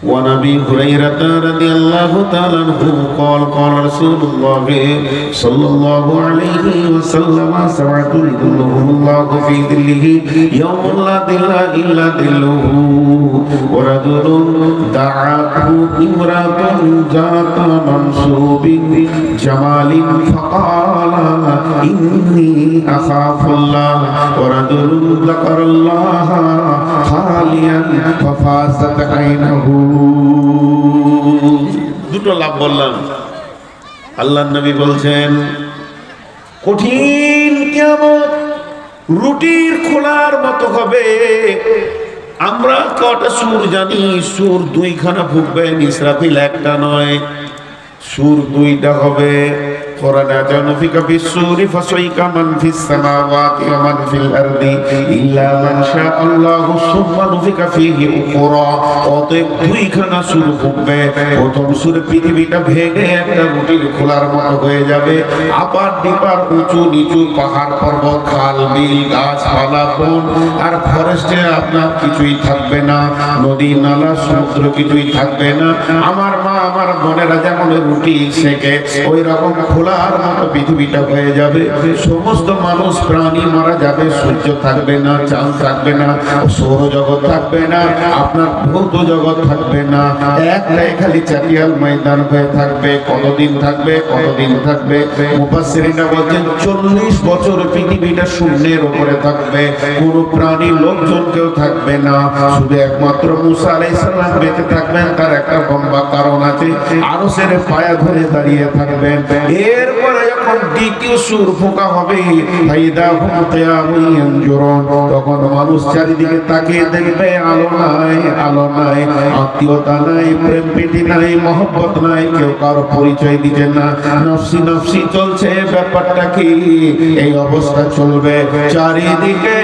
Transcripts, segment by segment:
وعن ابي هريره رضي الله تعالى عنه قال قال رسول الله صلى الله عليه وسلم سبعة يظلهم الله في ظله يوم لا ظل الا ظله ورجل دعته امرأة ذات منصب جمال فقال إني أخاف الله ورجل ذكر الله خاليا ففازت عينه দুটো লাভ বললাম। আল্লাহর নবী বলছেন কঠিন কিয়ামত রুটির খোলার মতো হবে। আমরা কটা সুর জানি? সুর দুইখানা ফুঁকবেন, ইসরাফিল একটা নয়, সুর দুইটা হবে। কোরআনে আছে নফিকা বিসসুরি ফাসাইকা মান ফিস সামাওয়াতি ওয়া মান ফিল আরদি ইল্লা মান শাআল্লাহু সুম্মা নফিকা ফীহি উখরা। অতএব দুইখানা সুর ফুঁকবে। প্রথম সুরে পৃথিবীটা ভেঙে একটা রুটির খোলার মতো হয়ে যাবে। আপার ডিপার উঁচু নিচু পাহাড় পর্বত খাল বিল গাছপালা বন আর ফরেস্টে আপনার কিছুই থাকবে না, নদী নালা সমুদ্র কিছুই থাকবে না। আমার মা আমার বোনেরা যেমন রুটি সেকে ওই রকম খোলার মতো পৃথিবীটা হয়ে যাবে। সমস্ত মানুষ প্রাণী মারা যাবে, সূর্য থাকবে না, চাঁদ থাকবে না, সৌরজগৎ থাকবে না, আপনার ভৌত জগৎ থাকবে না। একটাই খালি চাটিয়াল ময়দান হয়ে থাকবে। কতদিন থাকবে? কতদিন থাকবে? মুফাসসিরিনরা বলেন 40 বছর পৃথিবীটা শূন্যের উপরে থাকবে। কোনো প্রাণী লোকজন কেউ থাকবে না, শুধু একমাত্র মুসা আলাইহিস সালাম বেঁচে থাকবেন। তার একটা লম্বা কারণ আছে, আরশের পায়া ধরে দাঁড়িয়ে থাকবেন। এরপরে যখন দ্বিতীয় সুর ফোঁকা হবে ফাইদা হুম কিয়ামুন ইয়ানজুরুন, তখন মানুষ চারিদিকে তাকিয়ে দেখবে আলো নাই, আলো নাই, আত্মীয়তা নাই, প্রেম প্রীতি নাই, মহব্বত নাই, কেউ কারো পরিচয় দিচ্ছে না, নফসি নফসি চলছে। ব্যাপারটা কি? এই অবস্থা চলবে। চারিদিকে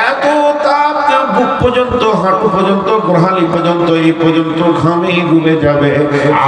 এত তাপ, বুক পর্যন্ত, হাঁটু পর্যন্ত, গোড়ালি পর্যন্ত, এই পর্যন্ত ঘামে ডুবে যাবে।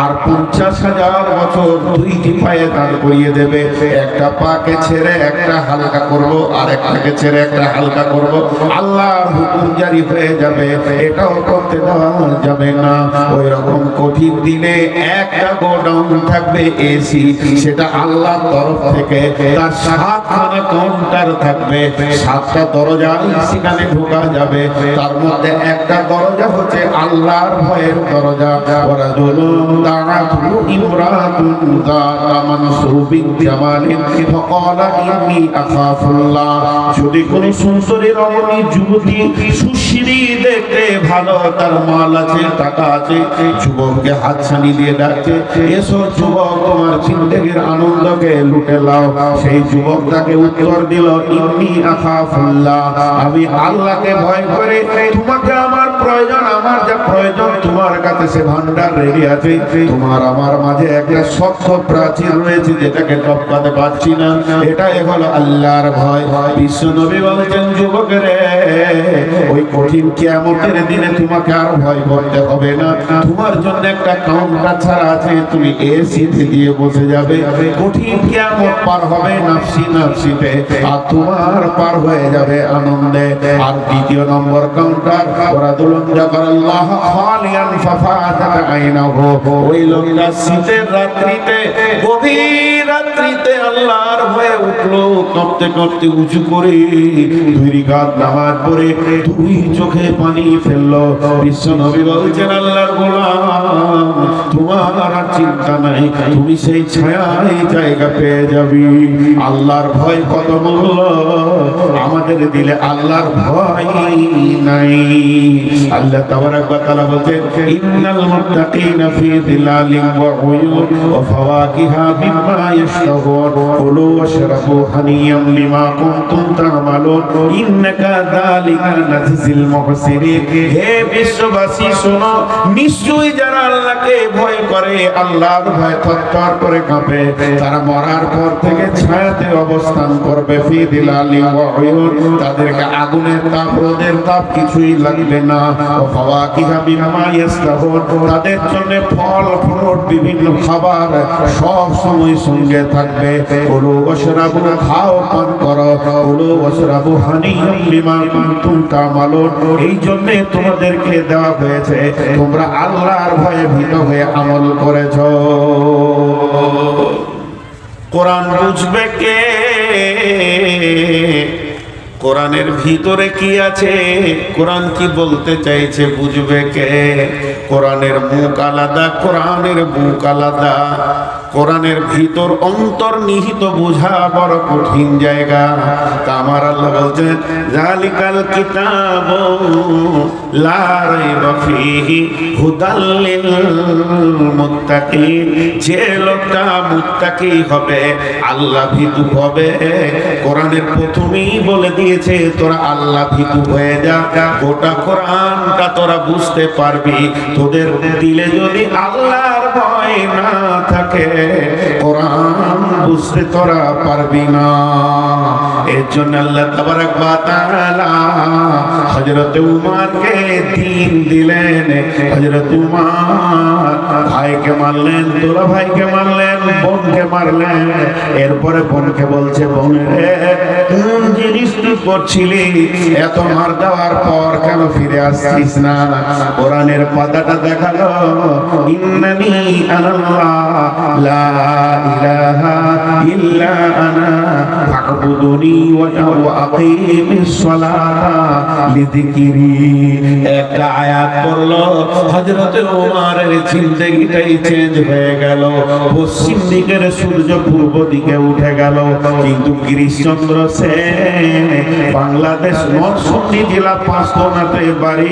আর 50,000 বছর দুইটি পায়ে দাঁড় করিয়ে দেবে। একটা পাকে ছেড়ে একটা হালকা করব, আর একটাকে ছেড়ে একটা হালকা করব। আল্লাহর হুকুম জারি হয়ে যাবে, এটাও করতে দেওয়া যাবে না। ওই রকম কঠিন দিনে একটা গোডাউন থাকবে এসি, সেটা আল্লাহর তরফ থেকে। তার 7খানা কাউন্টার থাকবে, 7টা দরজা সেখানে ঢোকা যাবে। তার মধ্যে একটা দরজা হচ্ছে আল্লাহর ভয়ের দরজা। ওয়ারাজুলুন দাআতহু ইমরাতুন যাতা মানসুবিন জামালিন ফাকালা ইন্নী আখাফুল্লাহ। যদি কোন সুন্দরী রমণী যুবতী সুশ্রী দেখতে ভালো, তার মাল আছে, টাকা আছে, যুবককে হাতছানি দিয়ে ডাকছে, এসো যুবক তোমার জিন্দেগীর আনন্দকে লুটে লাও। সেই যুবক তাকে উত্তর দিল ইন্নী আখাফুল্লাহ, আমি আল্লাহকে ভয় করে। তোমাকে আমার প্রয়োজন, আমার যা প্রয়োজন তোমার কাছে সে ভান্ডার রেডি আছে। তোমার আমার মাঝে একটা শক্ত প্রাচীর রয়েছে যেটাকে টপকাতে পারছি না। এটাই হলো আল্লাহর ভয়। বিশ্ব নবী বলছেন যুবকেরে, ওই কঠিন কিয়ামতের দিনে তোমাকে আর ভয় করতে হবে না। তোমার জন্য একটা কাউন্টার ছাড়া আছে, তুমি এসিতে দিয়ে বসে যাবে। কঠিন কিয়ামত পার হবে নাফসি নাফসিতে, আর তোমার পার হয়ে যাবে আনন্দে। আর দ্বিতীয় নম্বর কাউন্টার ওয়ারাদুলুন যাকারাল্লাহ খালিয়ান ফাফাতাত আইনাহু, ওই লোকটা শীতের রাত্রিতে, গভীর রাত্রিতে আল্লাহর ভয়ে উঠলো, কাঁপতে কাঁপতে উঁচু করে 2 রাকাত নামাজ পড়ে 2 চোখে পানি ফেললো। বিশ্ব নবী বলছেন আল্লাহর গোলাম, তোমার আর চিন্তা নাই, তুমি সেই ছায়ায় জায়গা পেয়ে যাবি। আল্লাহর ভয় কত মূল্য আমাদের দিলে, আল্লাহর ভয় নাই। আল্লাহ তাবারাক ওয়া তাআলা বলেন ইন্নাল মুত্তাকিনা ফি যিলালিন ওয়া উয়ুন ওয়া ফাওয়াকিহা মিম্মা ইয়াশতাহুন কুলু ওয়াশরাবু হানিয়াম বিমা কুনতুম তা'মালুন ইন্নাকা যালিকা নাজিল মুহসিনিন। হে বিশ্ববাসী শোনো, নিশ্চয়ই যারা আল্লাহকে ভয় করে, আল্লাহর ভয় থরথর করে কাঁপে, তারা মরার পর থেকে ছায়াতে অবস্থান করবে। ফি দিলালি ওয়া উয়ুন, তাদেরকে আগুনের তাপ রোদের তাপ কিছুই লাগবে না। ও ফাওয়াকিহা মিম্মা ইয়াসতাহুন, তাদের জন্য ফল ফ্রুট বিভিন্ন খাবার সব সময় সঙ্গে থাকবে। কুলু ওয়াশরাবু, খাও পান করো। কুলু ওয়াশরাবু হানিয়াম বিমা কুনতুম তা'মালুন, এই জন্য তোমাদেরকে দেওয়া হয়েছে তোমরা আল্লাহর ভয়ে ভীত হয়ে আমল করেছো। কোরআন বুঝবে কে? কোরআনের ভিতরে কি আছে, কোরআন কি বলতে চাইছে বুঝবে কে? কোরআনের মুখ আলাদা, কোরআনের বুক আলাদা। কোরআনের ভিতর অন্তর্নিহিত বোঝা বড় কঠিন জায়গা। তা আমার আল্লাহ বলছেন যালিকাল কিতাবু লা রাইবা ফীহি হুদাল লিল মুত্তাকিন, যে লোকটা মুত্তাকি হবে, আল্লাহ ভীতু হবে, কোরআনের প্রথমেই বলে দিয়েছে তোরা আল্লাহ ভীতু হয়ে যা। গোটা কোরআনটা তোরা বুঝতে পারবি। তোদের দিলে যদি আল্লাহর ভয় না থাকে, কোরআন বুঝতে তোরা পারবি না। এর জন্য আল্লাহ তাবারাক ওয়া তাআলা হযরত উমরকে দ্বীন দিলেন। হযরত উমর ভাইকে মারলেন, তোরা ভাইকে মারলেন, বোনকে মারলেন। এরপরে বোনকে বলছে, বোন রে, কোন জিনিস তুই করছিলি? এত মার দেওয়ার পর কেন ফিরে আসছিস না? কোরআনের পাতাটা দেখালো, ইন্নানি আনাল্লাহ লা ইলাহা ইল্লা আনা ফা'বুদুনি ওয়া আকিমিস সালাতা লিযিকরি। একটা আয়াত পড়লো, হযরত ওমরের জিন্দেগিটাই চেঞ্জ হয়ে গেল। পশ্চিম দিকের সূর্য পূর্ব দিকে উঠে গেল। কিন্তু গিরিশচন্দ্র সেন বাংলাদেশ নরসিংদী জেলা পাঁচতোনাতে বাড়ি,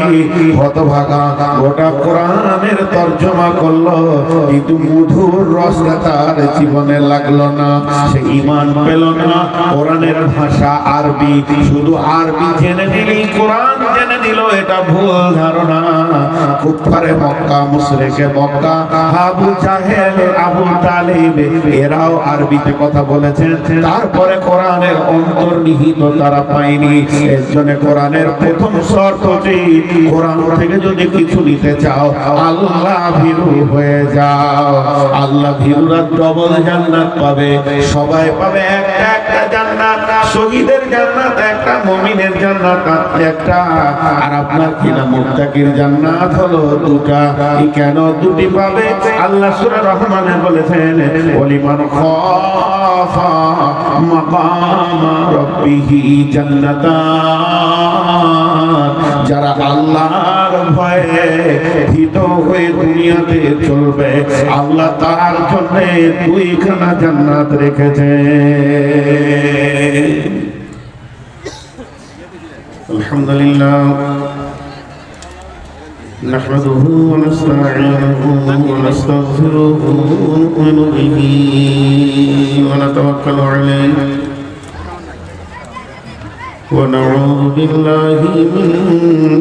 হতভাগা, গোটা কোরআনের তর্জমা করলো, কিন্তু মধুর রসটা তার জীবনে লাগলো না। সে ঈমান পেল না। কোরআনের ভাষা আরবি, শুধু আরবি জেনে নিলেই কোরআন জেনে নিল, এটা ভুল ধারণা। কুফারে মক্কা, মুশরিকে মক্কা, আবু জাহেল, আবু তালিব, এরাও আরবিতে কথা বলেছেন, তারপরে কোরআনের অন্তর্নিহিত তারা পায়নি। এর জন্য কোরআনের প্রথম শর্ত যে কোরআন থেকে যদি কিছু নিতে চাও, আল্লাহ ভীরু হয়ে যাও। আল্লাহ ভীরুরা ডবল জান্নাত পাবে। সবাই পাবে একটা একটা জান্নাত। শহীদের জান্নাত একটা, মুমিনের জান্নাত একটা, আর আপনার কিনা মুত্তাকির জান্নাত হলো দুটা। কেন দুটি পাবে? আল্লাহ সূরা রহমানে বলেছেন, ওয়ালিমান খাফা মাকাম রাব্বিহি জান্নাতান, যারা আল্লাহর ভয়ে ভীত হয়ে দুনিয়াতে চলবে, আল্লাহ তার জন্য দুইখানা জান্নাত রেখেছে। আলহামদুলিল্লাহ نحمده ونستعينه ونستغفره ونؤمن به ونتوكل عليه ونعوذ بالله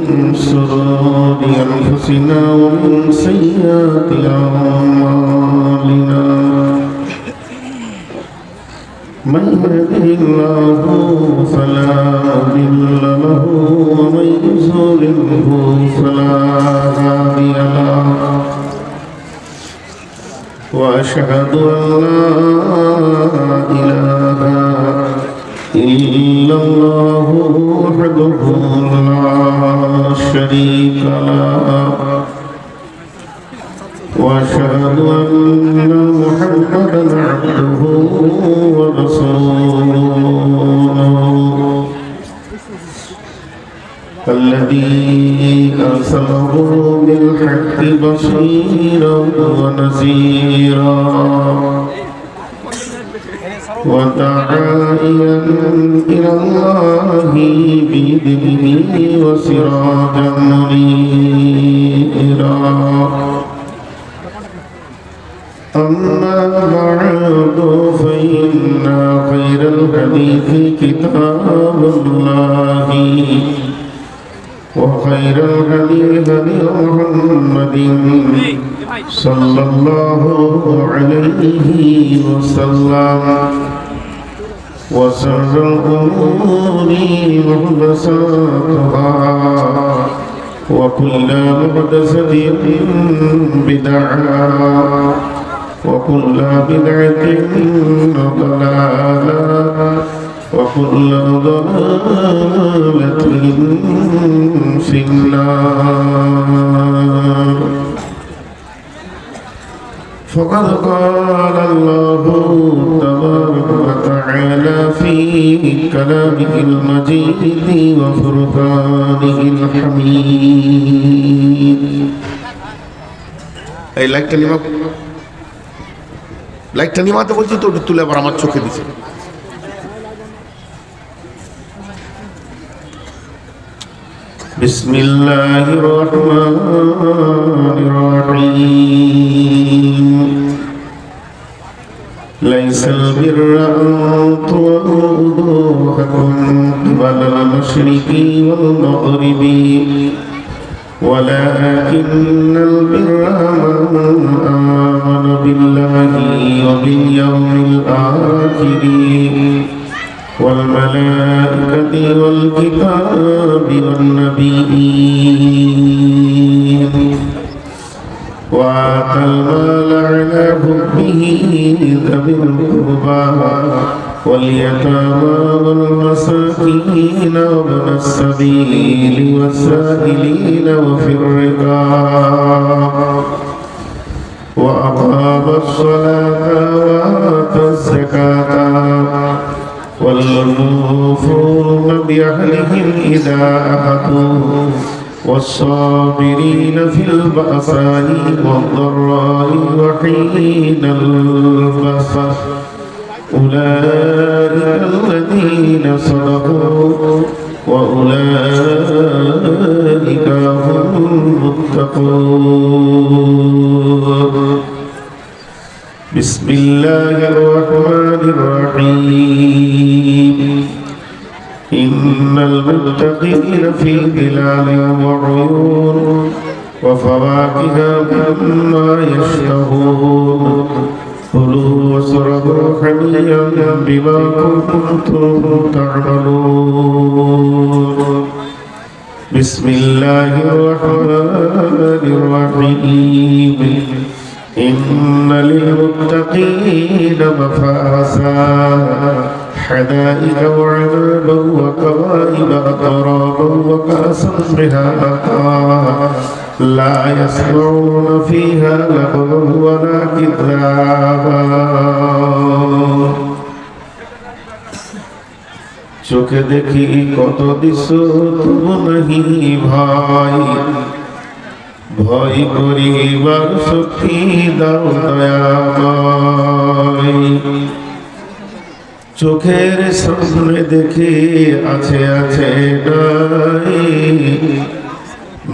من شرور أنفسنا ومن سيئات أعمالنا من يهده الله فلا مضل له ومن يضلله فلا هادي له وأشهد أن لا إله إلا الله وحده لا شريك له وأشهد أن محمدا عبده ورسوله الذي أرسله بالحق بشيرا ونذيرا وداعيا إلى الله بإذنه وسراجا منيرا. أما بعد فإن خير الحديث كتاب الله وخير الهدي هدي محمد صلى الله عليه وسلم وشر الأمور محدثاتها وكل محدثة بدعة وكل بدعة ضلالة وكل ضلالة في النار. فقد قال الله تبارك وتعالى في كلامه المجيد وفرقانه الحميد. এই লাইটটা নিমাতে বলছি তো তুলে আবার আমার চোখে দিছে। بسم الله الرحمن الرحيم. ليس البر أن تولوا وجوهكم قبل المشرق والمغرب ولكن البر من آمن بالله وباليوم الآخر والملائكة والكتاب والنبيين وآتى المال على حبه ذوي القربى واليتامى والمساكين وابن السبيل والسائلين وفي الرقاب وأقام الصلاة وآتى الزكاة والموفون بعهدهم إذا عاهدوا والصابرين في البأساء والضراء وحين البأس أولئك الذين صدقوا وأولئك هم المتقون. بسم الله الرحمن الرحيم. إن المتقين في ظلال وعيون وفواكه مما يشتهون كلوا واشربوا هنيئا بما كنتم تعملون. بسم الله الرحمن الرحيم. إن للمتقين مفازا حدائق وعنبا وكواعب أترابا وكأسا دهاقا لا يسمعون فيها لغوا ولا كذابا. চোখে দেখি কত দৃশ্য তবু নাহি ভাই ভয় করিবার শক্তি দাও দয়াময়। চোখের সামনে দেখে আছে আছে নাই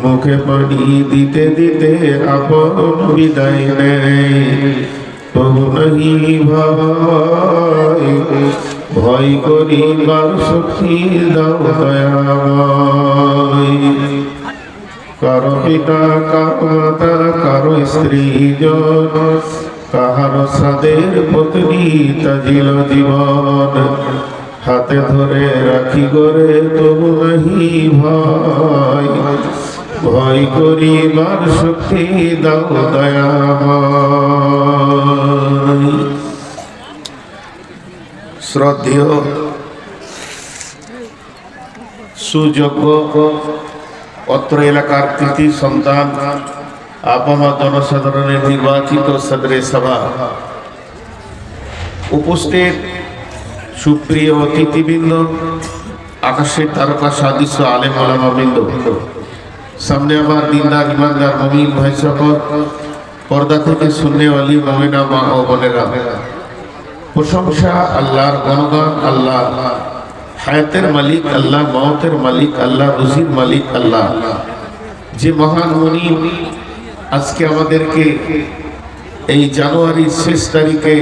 মুখে পানি দিতে দিতে আপন বিদায় নেয় তবু নাহি ভাই ভয় করিবার শক্তি দাও দয়াময়। কারো পিতা কারো মাতা কারো স্ত্রী জন কাহারো সাদের পত্নী তাজিল জীবন হাতে ধরে রাখি গরে তবু নাহি ভয় ভয় করিবার শক্তি দাও দয়াময়। শ্রদ্ধেয় সুযোগ্য অত্র এলাকার কৃতি সন্তান আপামা জনসাধারণের নির্বাচিত সদরে সভা উপস্থিত সুপ্রিয় অতিথিবৃন্দ আকাশের তারকা সাদৃশ্য আলেম ওলামা বৃন্দ সামনে আমার দিনদার ইমানদার মুমিন ভাই সকল পর্দা থেকে শুননেওয়ালি মুমিনা মা ও বোনেরা প্রশংসা আল্লাহর গণগান আল্লাহ হায়াতের মালিক আল্লাহ মওতের মালিক আল্লাহ রুজির মালিক আল্লাহ যে মহান মুনিব আজকে আমাদেরকে এই জানুয়ারির শেষ তারিখে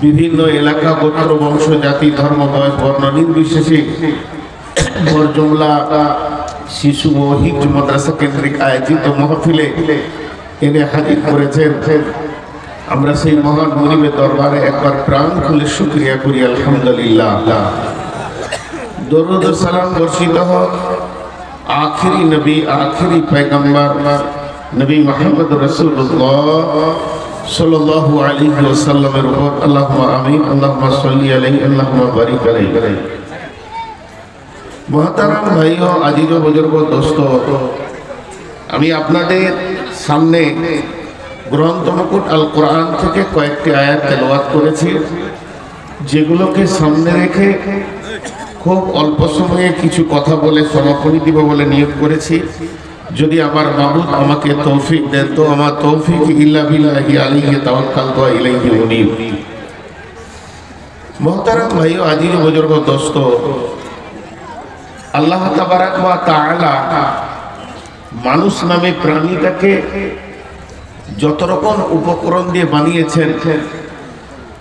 বিভিন্ন এলাকা গোত্র বংশ জাতি ধর্ম বয়স বর্ণ নির্বিশেষে জুমলা শিশু ও হিফজ মাদ্রাসা কেন্দ্রিক আয়োজিত মাহফিলে এনে হাজির করেছেন। আমরা সেই মহান মুনিবের দরবারে একবার প্রাণ খুলে শুকরিয়া করি আলহামদুলিল্লাহ। দরুদ ও সালাম বর্ষিত হোক আখিরি নবী আখিরি পয়গম্বর নবী মুহাম্মদ রাসূলুল্লাহ সাল্লাল্লাহু আলাইহি ওয়াসাল্লামের উপর। আল্লাহুম্মা আমিন, আল্লাহুম্মা সাল্লি আলাইহি, আল্লাহুম্মা বারিক আলাইহি। মুহতারাম ভাইও, আজিজ ও বুজুর্গ, দোস্ত, আমি আপনাদের সামনে গ্রন্থ মুকুট আল কোরআন থেকে কয়েকটি আয়াত তেলাওয়াত করেছি, যেগুলোকে সামনে রেখে খুব অল্প সময়ে কিছু কথা বলে সমাপনী দিব বলে নিয়োগ করেছি। যদি আমার মাবুদ আমাকে তৌফিক দেন তো আমার তৌফিক ইল্লা বিল্লাহি আলাইহি তাওয়াক্কালতু ওয়া ইলাইহি উনীব। মুহতারাম ভাইও, আজিজ ও বুজুর্গ, দোস্ত, আল্লাহ তাবারাক ওয়া তাআলা মানুষ নামে প্রাণীটাকে যত রকম উপকরণ দিয়ে বানিয়েছেন,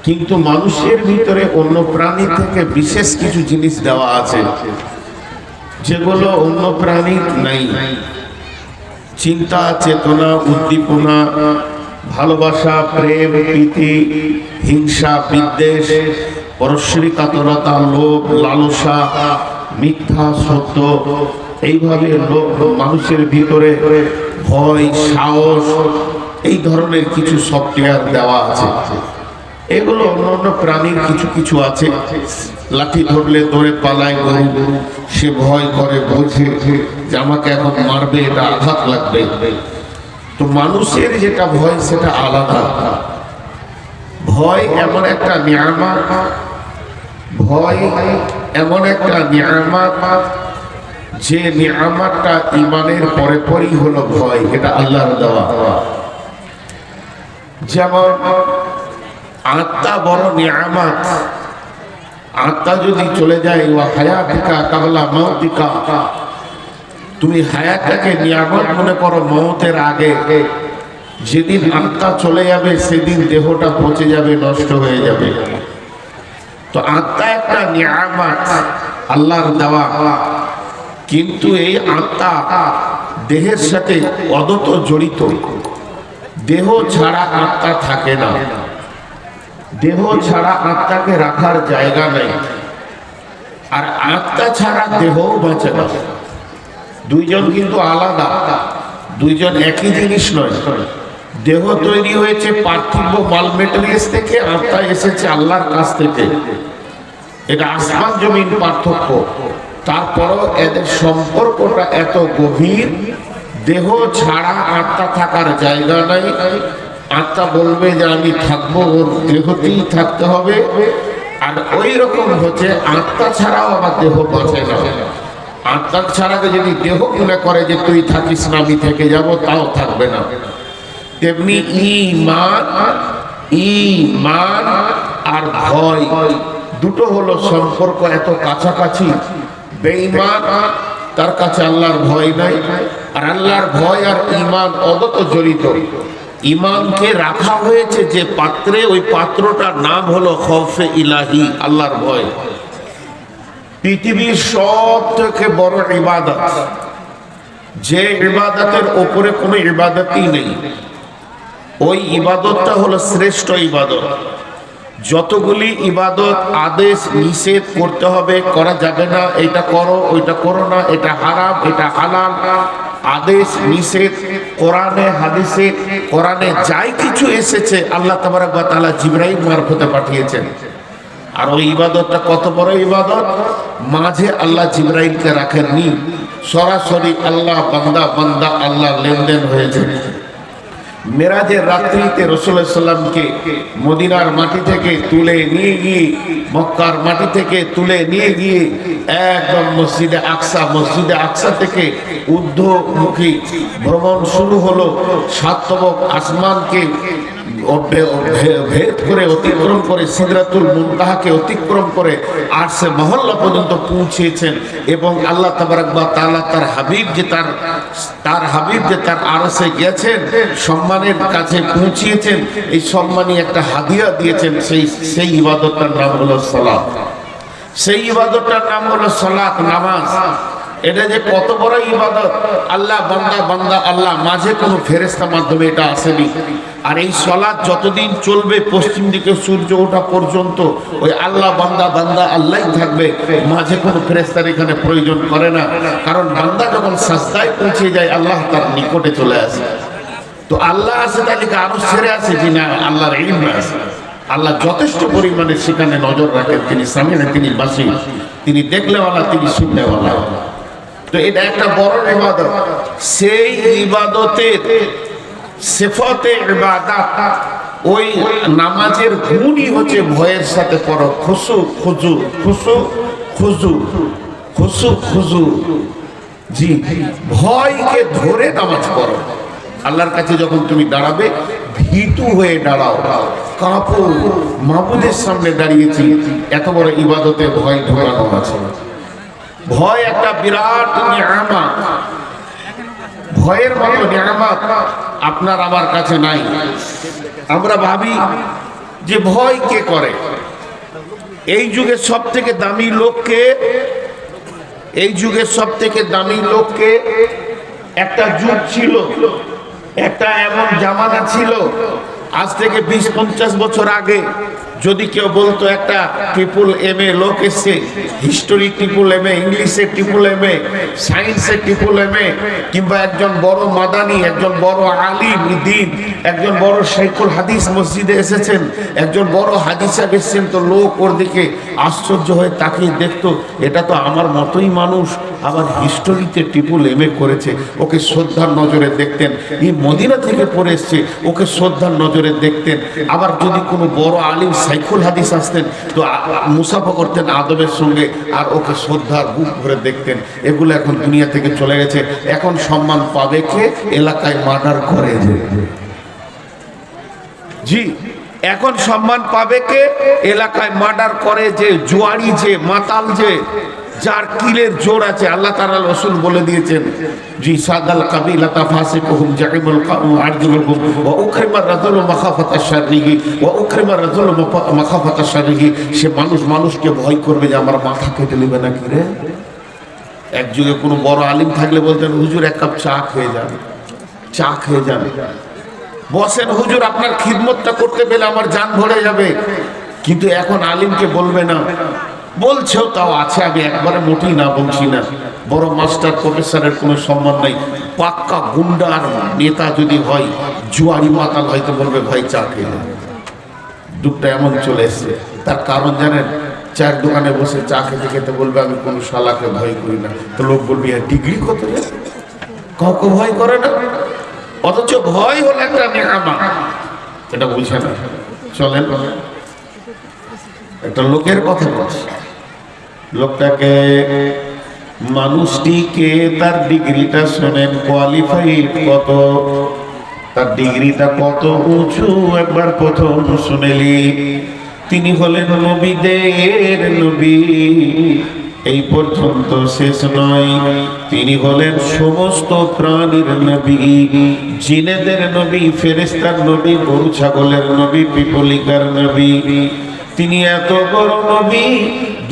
কিন্তু মানুষের ভিতরে অন্য প্রাণী থেকে বিশেষ কিছু জিনিস দেওয়া আছে যেগুলো অন্য প্রাণীর নাই। চিন্তা, চেতনা, উদ্দীপনা, ভালোবাসা, প্রেম, প্রীতি, হিংসা, বিদ্বেষ, পরশ্রী কাতরতা, লোভ, লালসা, মিথ্যা, সত্য, এইভাবে মানুষের ভিতরে ভয়, সাহস, এই ধরনের কিছু সফটওয়্যার দেওয়া আছে। এগুলো অন্য প্রাণীর কিছু কিছু আছে। লাঠি ধরলে ধরে পালায় গরু, সে ভয় করে, বোঝে যে আমাকে এখন মারবে, এটা আঘাত লাগবে। তো মানুষের যেটা ভয় সেটা আলাদা। ভয় এমন একটা নিয়ামত, ভয় এমন একটা নিয়ামত যে নিয়ামতটা ঈমানের পরে পরেই হলো ভয়। এটা আল্লাহর দেওয়া। যেমন আত্মা বড় নিয়ামত। আত্মা যদি চলে যায়, ওয়া হায়াতিকা কাবলা মাউতিকা, তুমি হায়াতটাকে নিয়ামত মনে করো মওতের আগে। যেদিন আত্মা চলে যাবে সেদিন দেহটা পচে যাবে, নষ্ট হয়ে যাবে। তো আত্মা একটা নিয়ামত আল্লাহর দেওয়া, কিন্তু এই আত্মা দেহের সাথে অদত জড়িত। দেহ ছাড়া আত্মা থাকে না, দেহ ছাড়া আত্মাকে রাখার জায়গা নেই, আর আত্মা ছাড়া দেহও বাঁচে না। দুইজন কিন্তু আলাদা, দুইজন একই জিনিস নয়। দেহ তৈরি হয়েছে পার্থিব মাল মেটেরিয়ালস থেকে, আত্মা এসেছে আল্লাহর কাছ থেকে। এটা আসমান জমিন পার্থক্য। তারপরও এদের সম্পর্কটা এত গভীর। দেহ ছাড়া আত্মা থাকার জায়গা নাই। আত্মা বলবে যে আমি থাকবো, ওর দেহতেই থাকতে হবে। আর ওই রকম হচ্ছে আত্মা ছাড়াও আবার দেহ বাঁচে না। আত্মা ছাড়াকে যদি দেহ মনে করে যে তুই থাকিস না, আমি থেকে যাব, তাও থাকবে না। তেমনি ঈমান, ঈমান আর ভয় দুটো হলো সম্পর্ক এত কাছাকাছি। বেঈমান, তার কাছে আল্লাহর ভয় নাই, আর আল্লাহর ভয় আর ঈমান অদত জড়িত। ঈমানকে রাখা হয়েছে যে পাত্রে, ওই পাত্রটার নাম হলো খৌফে ইলাহি, আল্লাহর ভয়। পৃথিবীর সব থেকে বড় ইবাদত, যে ইবাদতের উপরে কোনো ইবাদতই নেই, ওই ইবাদতটা হলো শ্রেষ্ঠ ইবাদত। যতগুলি ইবাদত আদেশ নিষেধ করতে হবে, করা যাবে না, এটা করো, ওইটা করো না, এটা হারাম, এটা হালাল, আদেশ নিষেধ কোরআনে হাদিসে, কোরআনে যাই কিছু এসেছে আল্লাহ তাবারক ওয়া তাআলা জিবরাইল মারফতে পাঠিয়েছেন। আর ওই ইবাদতটা কত বড় ইবাদত, মাঝে আল্লাহ জিবরাইলকে রাখেননি, সরাসরি আল্লাহ বান্দা বান্দা আল্লাহ লেনদেন হয়েছে। মেরাজের রাত্রিতে রাসূলুল্লাহ সাল্লামকে মদিনার মাটি থেকে তুলে নিয়ে গিয়ে, মক্কার মাটি থেকে তুলে নিয়ে গিয়ে একদম মসজিদে আকসা থেকে ঊর্ধ্বমুখী ভ্রমণ শুরু হলো। সাতবক আসমানকে ভেদ করে, অতিক্রম করে, সিদরাতুল মুনতাহাকে অতিক্রম করে আরশে মহল্লা পর্যন্ত পৌঁছেছেন। এবং আল্লাহ তাবারক ওয়া তাআলা তার হাবিব যে তার আরশে গেছেন, সম্মানের কাছে পৌঁছিয়েছেন, এই সম্মানী একটা হাদিয়া দিয়েছেন। সেই ইবাদতটার নাম হলো সালাত। সেই ইবাদতটার নাম হলো সালাত, নামাজ। এটা যে কত বড় ইবাদত, আল্লাহ বান্দা বান্দা আল্লাহ, মাঝে কোনো ফেরেশতা মাধ্যমে এটা আসেনি। আর এই সালাত যতদিন চলবে পশ্চিম দিকে সূর্য ওঠা পর্যন্ত ওই আল্লাহ বান্দা বান্দা আল্লাহই থাকবে, মাঝে কোনো ফেরেশতার এখানে প্রয়োজন করে না। কারণ বান্দা যখন সাজদায় পৌঁছে যায় আল্লাহ তার নিকটে চলে আসে। তো আল্লাহ আছে তাহলে কি আরো ছেড়ে আছে যে না, আল্লাহর ইলম আছে। আল্লাহ যথেষ্ট পরিমাণে সেখানে নজর রাখেন। তিনি সামিন, তিনি বাসীর, তিনি দেখলেওয়ালা, তিনি শুনলেওয়ালা। তো এটা একটা বড় ইবাদত। সেই ইবাদতের সিফাতে ইবাদত, ওই নামাজের গুণই হচ্ছে ভয়ের সাথে পড়ো, খুশু খুজু, খুশু খুজু, খুশু খুজু। জি, ভয়কে ধরে নামাজ পড়ো। আল্লাহর কাছে যখন তুমি দাঁড়াবে ভীতু হয়ে দাঁড়াও, কাঁপো, মাবুদের সামনে দাঁড়িয়েছি। এত বড় ইবাদতে ভয় ঢোকানো আছে। ভয় একটা বিরাট নিয়ামত, ভয়ের মতো নিয়ামত আপনার আমার কাছে নাই। আমরা ভাবি যে ভয় কে করে। এই যুগে সব থেকে দামি লোককে, এই যুগের সব থেকে দামি লোককে, একটা যুগ ছিল, একটা এমন জামানা ছিল, আজ থেকে 20-50 বছর আগে যদি কেউ বলতো একটা MA লোক এসছে, হিস্টোরি MA, ইংলিশে MA, সায়েন্সে MA, কিংবা একজন বড় মাদানি, একজন বড় আলিম দ্বীন, একজন বড় শেখুল হাদিস মসজিদে এসেছেন, একজন বড় হাদিস সাহেব এসেছেন, তো লোক ওর দিকে আশ্চর্য হয়ে তাকিয়ে দেখতো, এটা তো আমার মতোই মানুষ, আবার হিস্টোরিতে MA করেছে, ওকে শ্রদ্ধার নজরে দেখতেন। এই মদিনা থেকে পড়ে এসছে, ওকে শ্রদ্ধার নজরে দেখতেন। আবার যদি কোনো বড় আলিম সাইখুল হাদিস আসতেন তো মুসাফা করতেন আদবের সঙ্গে, আর ওকে শ্রদ্ধার বুক ভরে দেখতেন। এগুলো এখন দুনিয়া থেকে চলে গেছে। এখন সম্মান পাবে কে? এলাকায় মার্ডার করে যে। জি, এখন সম্মান পাবে কে? এলাকায় মার্ডার করে যে, জুয়ারি যে, মাতাল যে, যার কিলের জোর আছে। আল্লাহ তাআলা রাসূল বলে দিয়েছেন, জি, সাদাল কাবিলাতা ফাসিকুহুম জাইমুল কাউম আরজুলুহুম ওয়া উকরিমার রাজুলু মাখাফাতাশ শাররিহি ওয়া উকরিমার রাজুলু মাখাফাতাশ শাররিহি। সে মানুষ মানুষকে ভয় করবে যে আমার মাথা কেটে নেবে নাকি রে। এক যুগে কোনো বড় আলিম থাকলে বলতেন, হুজুর এক কাপ চা খেয়ে যান, চা খেয়ে যান, বসেন হুজুর, আপনার খিদমতটা করতে পেলে আমার জান ভরে যাবে। কিন্তু এখন আলিমকে বলবে না, বলছেও তাও আছে, আমি একবারে মোটেই না বলছি না। বড় মাস্টার প্রফেসরের কোনো সম্মান নাই। পাক্কা গুন্ডার নেতা যদি হয়, জুয়ারি মাতাল হয়তো বলবে ভাই চা খেয়ে যান। যুগটা এমন চলে এসছে। তার কারণ জানেন? চায়ের দোকানে বসে চা খেতে খেতে বলবে আমি কোনো শালাকে ভয় করি না। তো লোক বলবে ডিগ্রি কত, কাউকে ভয় করে না। অথচ ভয় হলো একটা নিয়ামত, এটা বুঝে না। চলেন একটা লোকের কথা বলছি। লোকটাকে, মানুষটিকে, তার ডিগ্রিটা শোনেন, কোয়ালিফাইড কত, তার ডিগ্রিটা কত উঁচু, একবার প্রথম শুনেলি। তিনি হলেন নবীদের নবী, এই পর্যন্ত শেষ নয়, তিনি হলেন সমস্ত প্রাণীর নবী, জিনেদের নবী, ফেরেশতার নবী, গরু ছাগলের নবী, পিপলিকার নবী। তিনি এত বড় নবী,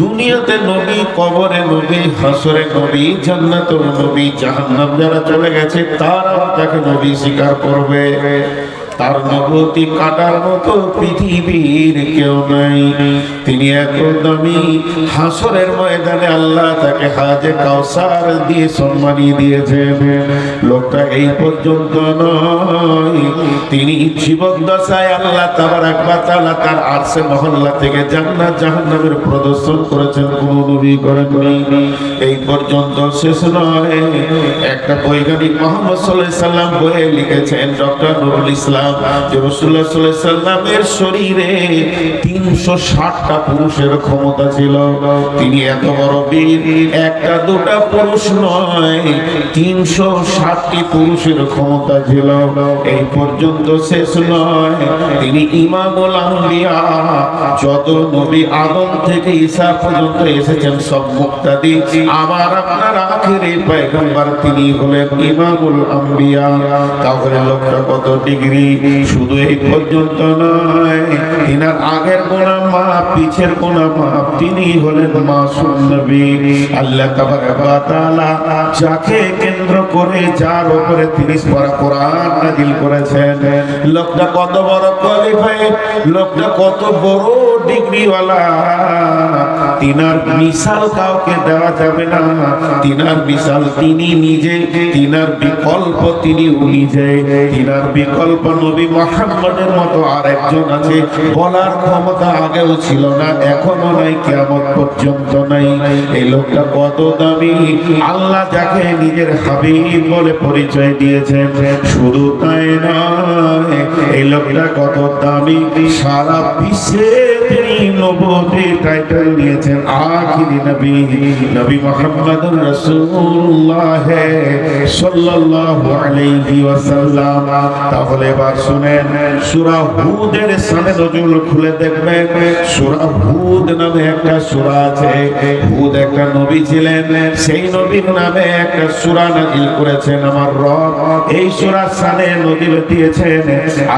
দুনিয়াতে নবী, কবরে নবী, হাসরে নবী, জান্নাতের নবী, জাহান্নাম যারা চলে গেছে তারাও তাকে নবী স্বীকার করবে। তার নবুয়তি কাটার মতো পৃথিবীর কেউ নাই। তিনি এত দামি, হাসরের ময়দানে আল্লাহ তাকে হাজে কাউসার দিয়ে সম্মানিয়ে দিয়েছেন। লোকটা এই পর্যন্ত নয়, তিনি জীবদ্দশায় আল্লাহ তাবারাক ওয়া তাআলা তার আরশে মহল্লা থেকে জান্নাত জাহান্নামের প্রদর্শন করেছেন, কোন নবী করেননি। এই পর্যন্ত শেষ নয়, একটা বৈজ্ঞানিক মুহাম্মদ সাল্লাল্লাহু আলাইহি সাল্লাম বইয়ে লিখেছেন, ডক্টর নুরুল ইসলাম, যে রাসূলুল্লাহ সাল্লাল্লাহু আলাইহি সাল্লামের শরীরে 360টা পুরুষের ক্ষমতা ছিল। তিনি এত বড় বীর, একটা দুটা পুরুষ নয়, 360টি পুরুষের ক্ষমতা ছিল। এই পর্যন্ত শেষ নয়, তিনি ইমামুল আম্বিয়া, যত নবী আদম থেকে ঈসা পর্যন্ত এসেছেন সব মুক্তাদি, আবার আপনার আখেরি পয়গম্বর তিনি হলেন ইমামুল আম্বিয়া। তাহলে লোকটা কত ডিগ্রি, শুধু এই পর্যন্ত নয়, তিনার আগের গুনাহ মাফ, পিছের গুনাহ মাফ, তিনি হলেন মাসুম নবী। আল্লাহ তাআলা যাকে কেন্দ্র করে, যার উপরে তিনি কোরআন নাযিল করেছেন, লোকটা কত বড় কোয়ালিফাইড, লোকটা কত বড় ডিগ্রিওয়ালা, তিনার মিসাল কাউকে দেওয়া যাবে না। তিনার মিসাল তিনি নিজে, তিনার বিকল্প তিনি নিজে। তিনার বিকল্প নবী মুহাম্মদের মতো আরেকজন আছে, বলার ক্ষমতা আগেও ছিল না, এখনো নাই, কিয়ামত পর্যন্ত নাই। এই লোকটা কত দামি, আল্লাহ যাকে নিজের হাবিব বলে পরিচয় দিয়েছেন, শুধু তাই নয়, এই লোকটা কত দামি, সারা বিশ্বে তিনি নবুয়তের টাইটেল নিয়েছেন আখিরি নবী, নবী মুহাম্মদুর রাসূলুল্লাহ সাল্লাল্লাহু আলাইহি ওয়াসাল্লাম। তাহলে এবার শুনেন, সূরা হুদের শানে নজুল খুলে দেখবেন। সূরা হুদ নামে একটা সূরা আছে। হুদ একটা নবী ছিলেন, সেই নবীর নামে একটা সূরা নাযিল করেছেন আমার রব। এই সূরার শানে নজুল দিয়েছেন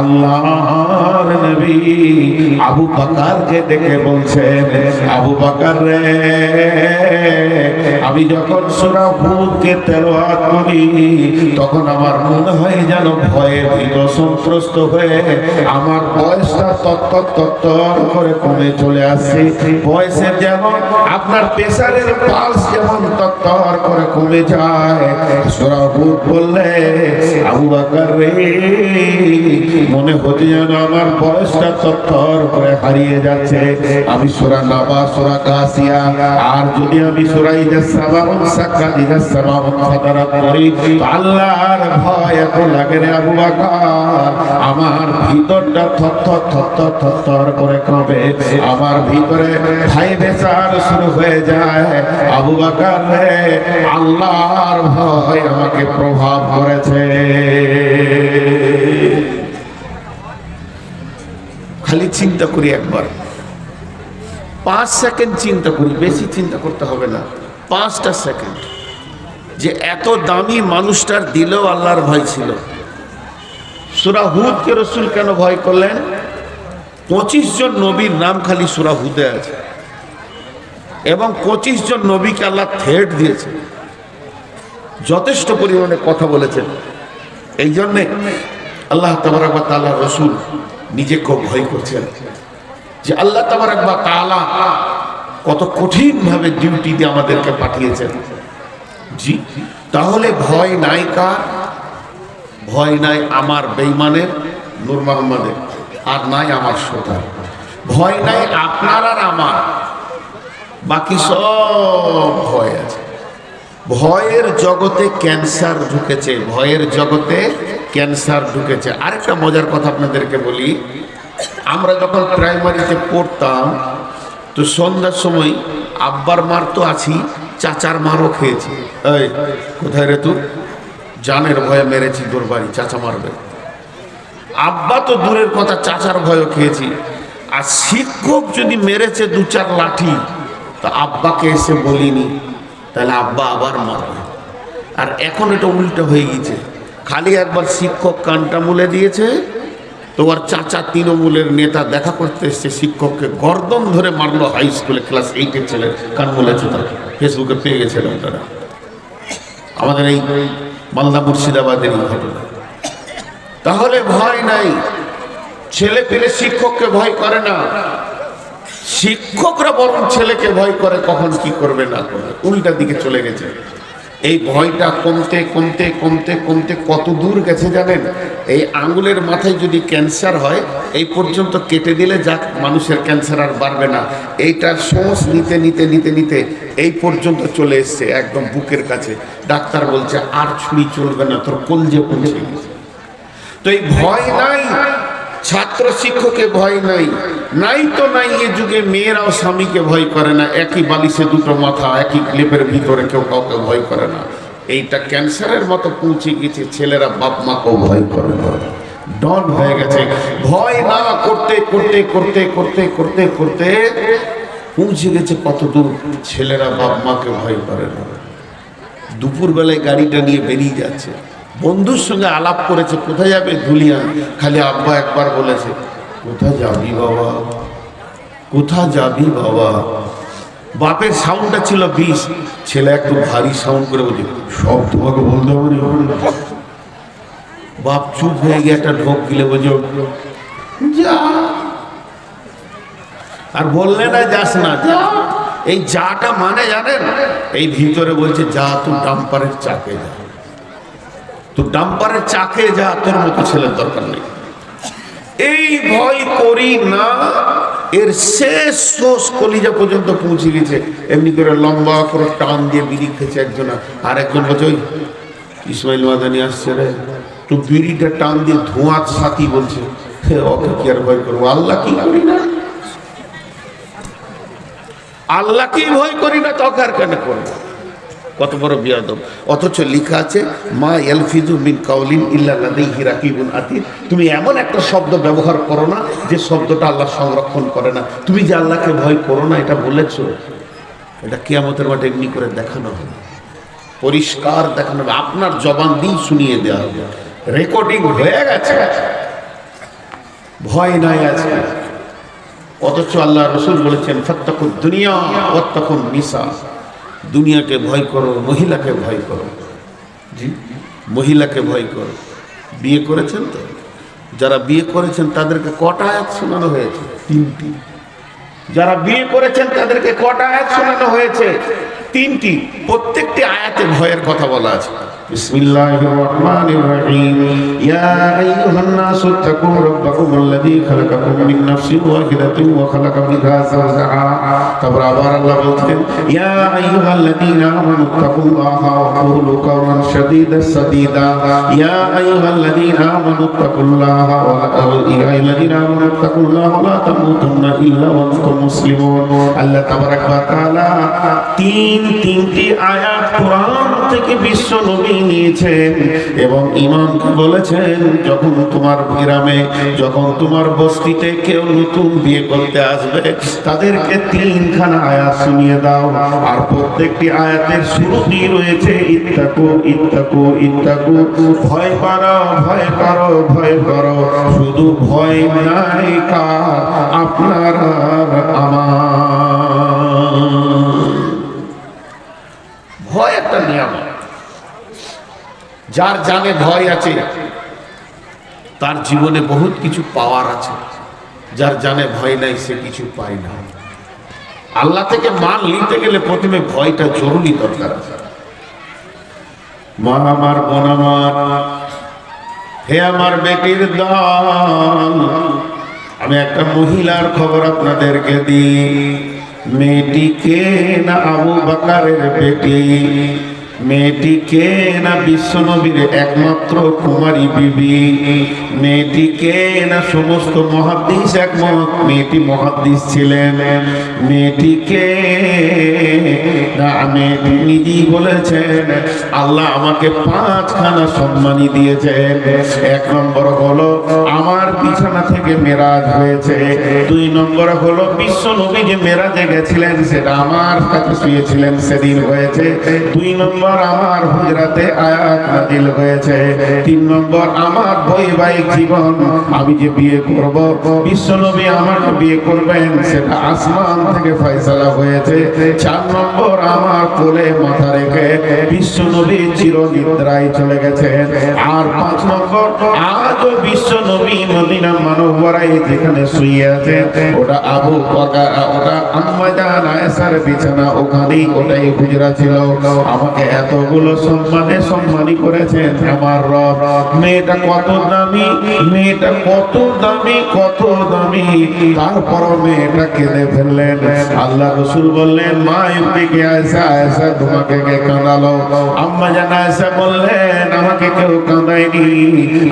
আল্লাহর নবী আবু বকরকে দেখে বলছেন, আবু বকর রে, আমি যখন সূরা হুদকে তেলাওয়াত করি, তখন আমার মনে হয় যেন ভয়ে ভীত সন্ত্রস্ত হয়ে আমার বয়সটা তত্তর করে কমে চলে আসছে। বয়সের যেমন আপনার প্রেসারের পালস যেমন তত্তর করে কমে যায়, সূরা হুদ বললে আবু বকর রে, মনে হচ্ছে যেন আমার বয়সটা তত্তর করে হারিয়ে যাচ্ছে। আমি সূরা নাবা, সূরা গাসিয়া, আর যদি আমি সূরা ইযা সামাউন সাক্কাত, ইযা সামাউন ফাতারাত পড়ি, আল্লাহর ভয় এত লাগে রে আবু বকর, আমার ভিতরটা থরথর করে কাঁপে, আমার ভিতরে ভাই বেচার শুরু হয়ে যায়। আবু বকর রে, আল্লাহর ভয় আমাকে প্রভাব করেছে। খালি চিন্তা করি একবার, 5 সেকেন্ড চিন্তা করি, বেশি চিন্তা করতে হবে না, 5টা সেকেন্ড, যে এত দামি মানুষটার দিলেও আল্লাহর ভয় ছিল। সূরা হুদকে রাসূল কেন ভয় করলেন? 25 জন নবীর নাম খালি সূরা হুদে আছে, এবং 25 জন নবীকে আল্লাহ থ্রেট দিয়েছে, যথেষ্ট পরিমাণে কথা বলেছেন। এই জন্যে আল্লাহ তাবারক ওয়া তাআলা রাসূল নিজে খুব ভয় করছেন যে আল্লাহ তাবারক ওয়া তাআলা কত কঠিন ভাবে ডিউটি দিয়ে আমাদেরকে পাঠিয়েছেন। জি, তাহলে ভয় নাই কার? ভয় নাই আমার বেঈমানের, নূর মোহাম্মদের, আর নাই আমার শ্রোতার। ভয় নাই আপনার আর আমার, বাকি সব ভয় আছে। ভয়ের জগতে ক্যান্সার ঢুকেছে, ভয়ের জগতে ক্যান্সার ঢুকেছে। আরেকটা মজার কথা আপনাদেরকে বলি, আমরা যখন প্রাইমারিতে পড়তাম, তো সন্ধ্যার সময় আব্বার মার তো আছি, চাচার মারও খেয়েছি। এই কোথায় রে তুই? জানের ভয়ে মেরেছি তোর বাড়ি, চাচা মারবে। আব্বা তো দূরের কথা, চাচার ভয়ও খেয়েছি। আর শিক্ষক যদি মেরেছে 2-4 লাঠি, তা আব্বাকে এসে বলিনি, তাহলে আব্বা আবার মারবে। আর এখন এটা উল্টো হয়ে গেছে, খালি একবার শিক্ষক কানটা মুলে দিয়েছে, তোমার চাচা তৃণমূলের নেতা দেখা করতে এসছে, শিক্ষককে গর্দন ধরে মারলো। হাই স্কুলে ক্লাস 8-এর ছেলে কান মুলেছে, তার ফেসবুকে পেয়ে গেছে তারা। আমাদের এই মালদা মুর্শিদাবাদের এই ঘটনা। তাহলে ভয় নাই, ছেলে পেলে শিক্ষককে ভয় করে না, শিক্ষকরা বরং ছেলেকে ভয় করে, কখন কি করবে না করবে, উল্টা দিকে চলে গেছে। এই ভয়টা কমতে কমতে কমতে কমতে কত দূর গেছে জানেন? এই আঙ্গুলের মাথায় যদি ক্যান্সার হয়, এই পর্যন্ত কেটে দিলে যাক মানুষের ক্যান্সার আর বাড়বে না, এইটার শ্বাস নিতে নিতে নিতে নিতে এই পর্যন্ত চলে এসছে, একদম বুকের কাছে। ডাক্তার বলছে আর ছুরি চলবে না, তোর কলজে পৌঁছে গেছে। তো এই ভয় নাই, ছাত্র শিক্ষকে ভয় নাই, নাই তো নাই। এ যুগে মেয়েরাও স্বামীকে ভয় করে না, একই বালিশে দুটো মাথা, একই ক্লিপের ভিতরে কেউ কাউকে ভয় করে না। এইটা ক্যান্সারের মতো পৌঁছে গেছে, ছেলেরা বাপ মাকেও ভয় করে না, ডন হয়ে গেছে। ভয় না করতে করতে করতে করতে করতে করতে পৌঁছে গেছে কত দূর, ছেলেরা বাপ মাকে ভয় করে না। দুপুর বেলায় গাড়িটা নিয়ে বেরিয়ে যাচ্ছে, বন্ধুর সঙ্গে আলাপ করেছে, কোথায় যাবে ধুলিয়ান, খালি আব্বা একবার বলেছে কোথা যাবি বাবা, কোথা যাবি বাবা। বাপের সাউন্ডটা ছিল 20, ছেলে একটু ভারী সাউন্ড করে বলছে সব তোমাকে বলতে হবে। বাপ চুপ হয়ে গিয়ে একটা ঢোক গিলে বলছে যা, আর বললে না যাস না, যা। এই যাটা মানে জানেন, এই ভিতরে বলছে যা তুই ডাম্পারের চাকে যা, তুই ডাম্পারের চাকে যা, তোর মতো ছেলের দরকার নেই। এই ভয় করি না, এর শেষ সোস কলিজা পর্যন্ত পৌঁছে গেছে। এমনি করে লম্বা করে টান দিয়ে বিড়ি খেয়েছে একজন, আর একজন বলছে ওই ইসমাইল মাদানি আসছে রে, তো বিড়িটা টান দিয়ে ধোঁয়ার সাথী বলছে ওকে কি আর ভয় করবো, আল্লাহ কি করি না, আল্লাহকেই ভয় করি না, তোকে আর কেন করবো। কত বড় বিয়াদব। অথচ লেখা আছে মা ইয়ালফিজু মিন কাউলিন ইল্লা লাদাইহি রাকিবুন আতীদ। তুমি এমন একটা শব্দ ব্যবহার করো না যে শব্দটা আল্লাহ সংরক্ষণ করে না। তুমি যে আল্লাহকে ভয় করো না এটা বলেছো, এটা কিয়ামতের মাঠে এমনি করে দেখানো হবে, পরিষ্কার দেখানো হবে, আপনার জবান দিয়ে শুনিয়ে দেওয়া হবে, রেকর্ডিং হয়ে গেছে, ভয় নাই আছে। অথচ আল্লাহ রসুল বলেছেন ফাত্তাকুদ দুনিয়া ওয়াত্তাকুন নিসা, দুনিয়াকে ভয় করো, মহিলাকে ভয় করো। জি, মহিলাকে ভয় করো। বিয়ে করেছেন তো, যারা বিয়ে করেছেন তাদেরকে কটা আয়াত শোনানো হয়েছে? 3টি। যারা বিয়ে করেছেন তাদেরকে কটা আয়াত শোনানো হয়েছে? 3টি। প্রত্যেকটি আয়াতে ভয়ের কথা বলা আছে। বিসমিল্লাহির রহমানির রহিম। ইয়া আইয়ুহান নাসু তাকু রাব্বাকুমুল্লাযী খালাকাকুম মিন নাফসিন ওয়াহিদাতিন ওয়া খালাকা মিনহা যাওজাহা। তারপর আবার আল্লাহ বলছেন ইয়া আইয়ুহাল্লাযীনা আমানু তাকুল্লাহা ওয়া কুলু কাওলান সাদীদা। ইয়া আইয়ুহাল্লাযীনা আমানু তাকুল্লাহা ইয়া আইয়ুহাল্লাযীনা আমানু তাকুল্লাহা ওয়া লা তামুতুন্না ইল্লা ওয়া আনতুম মুসলিমুন। আল্লাহ তাবারাক ওয়া তাআলা তিনটি আয়াত কোরআন থেকে বিশ্ব নবী নিয়েছেন এবং ইমামকে বলেছেন যখন তোমার গ্রামে, যখন তোমার বস্তিতে কেউ নতুন বিয়ে করতে আসবে তাদেরকে 3খানা আয়াত শুনিয়ে দাও। আর প্রত্যেকটি আয়াতের শুরুতেই রয়েছে ইত্তাকু ইত্তাকু ইত্তাকু, ভয় করো ভয় করো ভয় করো। শুধু ভয় নাই কার, আপনার আমার। ভয় একটা নিয়ামত। যার জানে ভয় আছে তার জীবনে বহুত কিছু পাওয়ার আছে, যার জানে ভয় নাই সে কিছু পায় না। আল্লাহ থেকে মান নিতে গেলে প্রথমে ভয়টা জরুরি দরকার আছে। মা আমার, বোন আমার, হে আমার বেটির দল, আমি একটা মহিলার খবর আপনাদেরকে দিই। মেয়েটিকে না আবু বকরের বেটি, মেয়েটিকে না বিশ্বনবীর একমাত্র কুমারী বিবি, মেয়েটিকে না সমস্ত মুহাদ্দিস একমত মেয়েটি মুহাদ্দিস ছিলেন, মেয়েটিকে না মেয়েটি নিজেই বলেছেন আল্লাহ আমাকে 5খানা সম্মানী দিয়েছেন। 1 নম্বর হলো আমার বিছানা থেকে মেরাজ হয়েছে, 2 নম্বর হলো বিশ্বনবী যে মেরাজে গেছিলেন সেটা আমার কাছে শুয়েছিলেন সেদিন হয়েছে, 2 নম্বর আমার হুজরাতে আয়াত নাযিল হয়েছে, 3 নম্বর আমার বৈবাহিক জীবন, আমি যে বিয়ে করব বিশ্বনবী আমাকে বিয়ে করবেন সেটা আসমান থেকে ফয়সালা হয়েছে, 4 নম্বর আমার কোলে মাথা রেখে বিশ্বনবী চিরনিদ্রায় চলে গেছেন, আর 5 নম্বর আজও বিশ্বনবী মদিনা মুনাওয়ারায় যেখানে শুয়ে আছেন ওটা আবু বকর, ওটা আম্মা জান আয়েশার বিছানা, ওখানেই ওটাই হুজরা ছিল। আমাকে এতগুলো সম্মানী করেছেন আমার রব। মেয়েটা কত দামি, মেয়েটা কত দামি, কত দামি, তারপর মেয়েটা কেঁদে ফেললেন। আল্লাহ রাসূল বললেন মা ইবতিকে আয়েশা, আয়েশা তোমাকে কে কাঁদালো? আম্মা জান আয়েশা বললেন আমাকে কেউ কাঁদায়নি,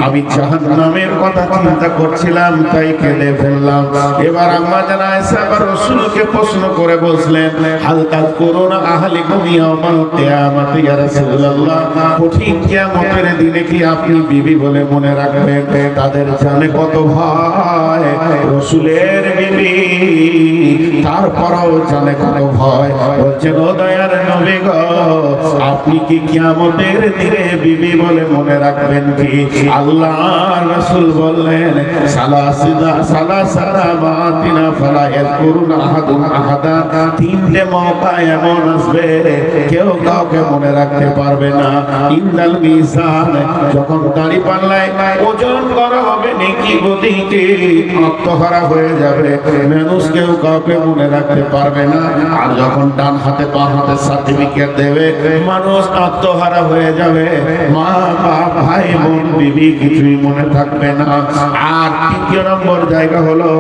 আমি জাহান্নামের কথা চিন্তা করছিলাম তাই কেঁদে ফেললাম। এবার আম্মা জান আয়েশা আবার রাসূলকে প্রশ্ন করে বসলেন হাল তাযকুরুনা আহলিকুম ইয়াওমাল কিয়ামাত, ইয়া রাসূলুল্লাহ, কঠিন কিয়ামতের দিনে কি আপনি বিবি বলে মনে রাখবেন? তাদের জানে কত ভয়, রাসূলের বিবি তারপরও জানে কত ভয়। বলছেন ও দয়ার নবী গো, আপনি কি কিয়ামতের দিনে বিবি বলে মনে রাখবেন কি? আল্লাহ রাসূল বললেন সালাসাতা বাতিনা ফালা ইয়াকুরুনা আহাদুন আহাদা, তিনটে মওকা এমন আসবে কেউ কাউকে মনে রাখতে পারবে না। ইন্দাল মিজান, যখন দাড়ি পাল্লায় ওজন করা হবে নেকি গতিকে আত্মহারা হয়ে যাবে, মানুষ কেউ কাউকে মনে রাখতে পারবে না। আর যখন ডান হাতে বা হাতে সার্টিফিকেট দেবে, মানুষ আত্মহারা হয়ে যাবে, মা বাপ ভাই বোন বিবি কিছুই মনে থাকবে না। আর তৃতীয় নম্বর জায়গা হলো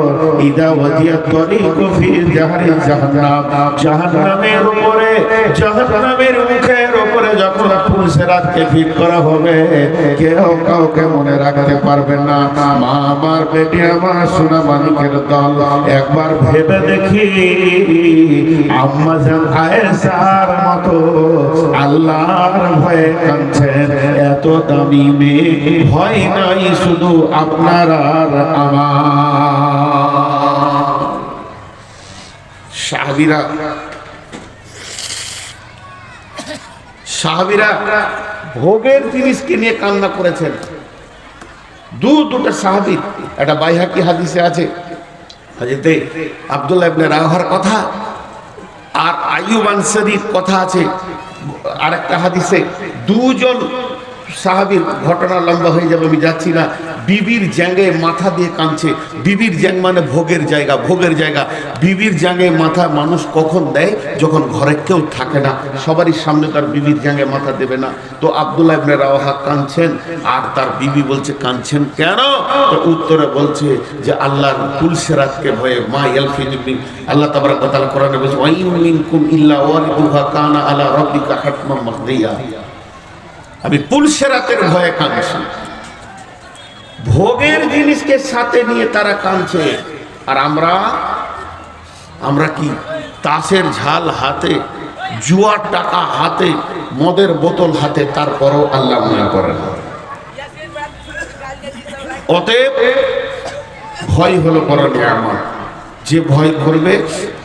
ইদা ওয়াজিয়াত তরিকু ফি জাহারি জাহান্নাম, জাহান্নামের উপরে, জাহান্নামের মুখের উপরে যখন পুলসেরাতকে ফিট করা হবে, কেউ কাউকে মনে রাখতে পারবে না। মা আমার বেটি আমার সোনা মানিকের দল, একবার ভেবে দেখি আম্মা জান আয়েশার মতো আল্লাহর ভয়ে কাঁদছেন, এত দামি মেয়ে ভয় নাই শুধু আপনার আর আমার। সাহাবীরা ভোগের জিনিসকে নিয়ে কান্না করেছেন। দুটো সাহাবী, একটা বাইহাকি হাদিসে আছে হযরতে আব্দুল্লাহ ইবনে রাওয়াহার কথা, আর আইয়ুব আনসারীর কথা আছে আরেকটা হাদিসে। দুজন সাহাবীর ঘটনা লম্বা হয়ে যাবে, আমি যাচ্ছি না। বিবির জাঙ্গে মাথা দিয়ে কাঁদছে। বিবির জাঙ্গ মানে ভোগের জায়গা, ভোগের জায়গা। বিবির জাঙ্গে মাথা মানুষ কখন দেয়? যখন ঘরে কেউ থাকে না, সবারই সামনে তার বিবির জাঙ্গে মাথা দেবে না। তো আব্দুল্লাহ ইবনে রাওয়াহা কাঁদছেন, আর তার বিবি বলছে কাঁদছেন কেন? তো উত্তরে বলছে যে আল্লাহর পুলসিরাতকে ভয়ে। মা ইয়ালফিযু মিন, আল্লাহ তাবারাক ওয়া তাআলা কোরআনে বলছে ওয়া ইন মিনকুম ইল্লা ওয়ারিদুহা কানা আলা রাব্বিকা হাতমান মাকদিয়া। আমি পুলসিরাতের ভয়ে কাঁদছি। ভোগের জিনিসকে সাথে নিয়ে তারা কাঁদছে, আর আমরা কি তাসের ঝাল হাতে, জুয়ার টাকা হাতে, মদের বোতল হাতে, তারপরও আল্লাহ মনে করে না। অতএব ভয় হলো বড় নিয়ামত। যে ভয় করবে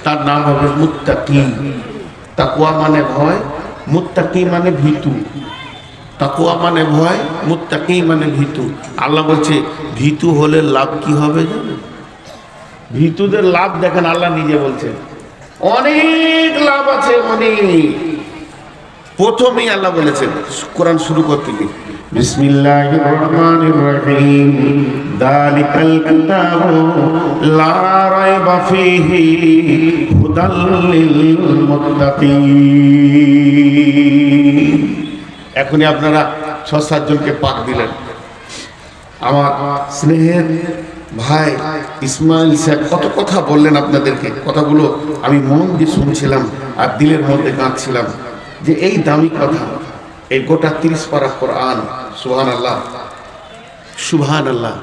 তার নাম হবে মুত্তাকি। তাকওয়া মানে ভয়, মুত্তাকি মানে ভীতু। তাকওয়া মানে ভয়, মুত্তাকি মানে ভীতু। আল্লাহ বলছে ভীতু হলে লাভ কি হবে জানেন? ভীতুদের লাভ দেখেন, আল্লাহ নিজে বলছেন অনেক লাভ আছে, অনেক। প্রথমেই আল্লাহ বলেছেন কোরআন শুরু করতে গিয়ে বিসমিল্লাহির রহমানির রহিম, যালিকাল কিতাবু লা রাইবা ফীহি হুদাল লিল মুত্তাকিন। এখনই আপনারা 6-7 জনকে পাক দিলেন। আমার স্নেহের ভাই ইসমাইল সাহেব কত কথা বললেন আপনাদেরকে, কথাগুলো আমি মন দিয়ে শুনছিলাম আর দিলের মধ্যে কাঁদছিলাম যে এই দামি কথা, এই গোটা 30 পারা কোরআন। সুবহানাল্লাহ, সুবহানাল্লাহ।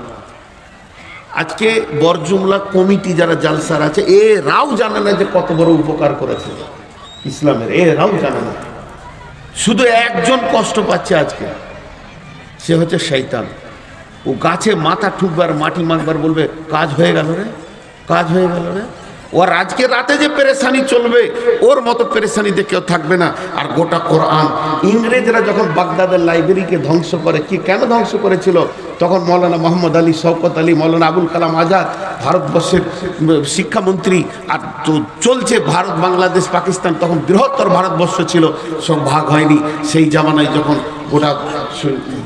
আজকে বরজুমলা কমিটি যারা জালসার আছে, এরাও জানে না যে কত বড় উপকার করেছে ইসলামের, এরাও জানে না। শুধু একজন কষ্ট পাচ্ছে আজকে, সে হচ্ছে শয়তান। ও গাছে মাথা ঠুকবার, মাটি মাখবার, বলবে কাজ হয়ে গেল রে, কাজ হয়ে গেল রে। ওর আজকে রাতে যে পেরেশানি চলবে, ওর মতো পেরেশানিতে কেউ থাকবে না। আর গোটা কোরআন ইংরেজরা যখন বাগদাদের লাইব্রেরিকে ধ্বংস করে, কি কেন ধ্বংস করেছিল? তখন মৌলানা মোহাম্মদ আলী, শওকত আলী, মৌলানা আবুল কালাম আজাদ ভারতবর্ষের শিক্ষামন্ত্রী। আর চলছে ভারত, বাংলাদেশ, পাকিস্তান, তখন বৃহত্তর ভারতবর্ষ ছিল, সব ভাগ হয়নি। সেই জামানায় যখন গোটা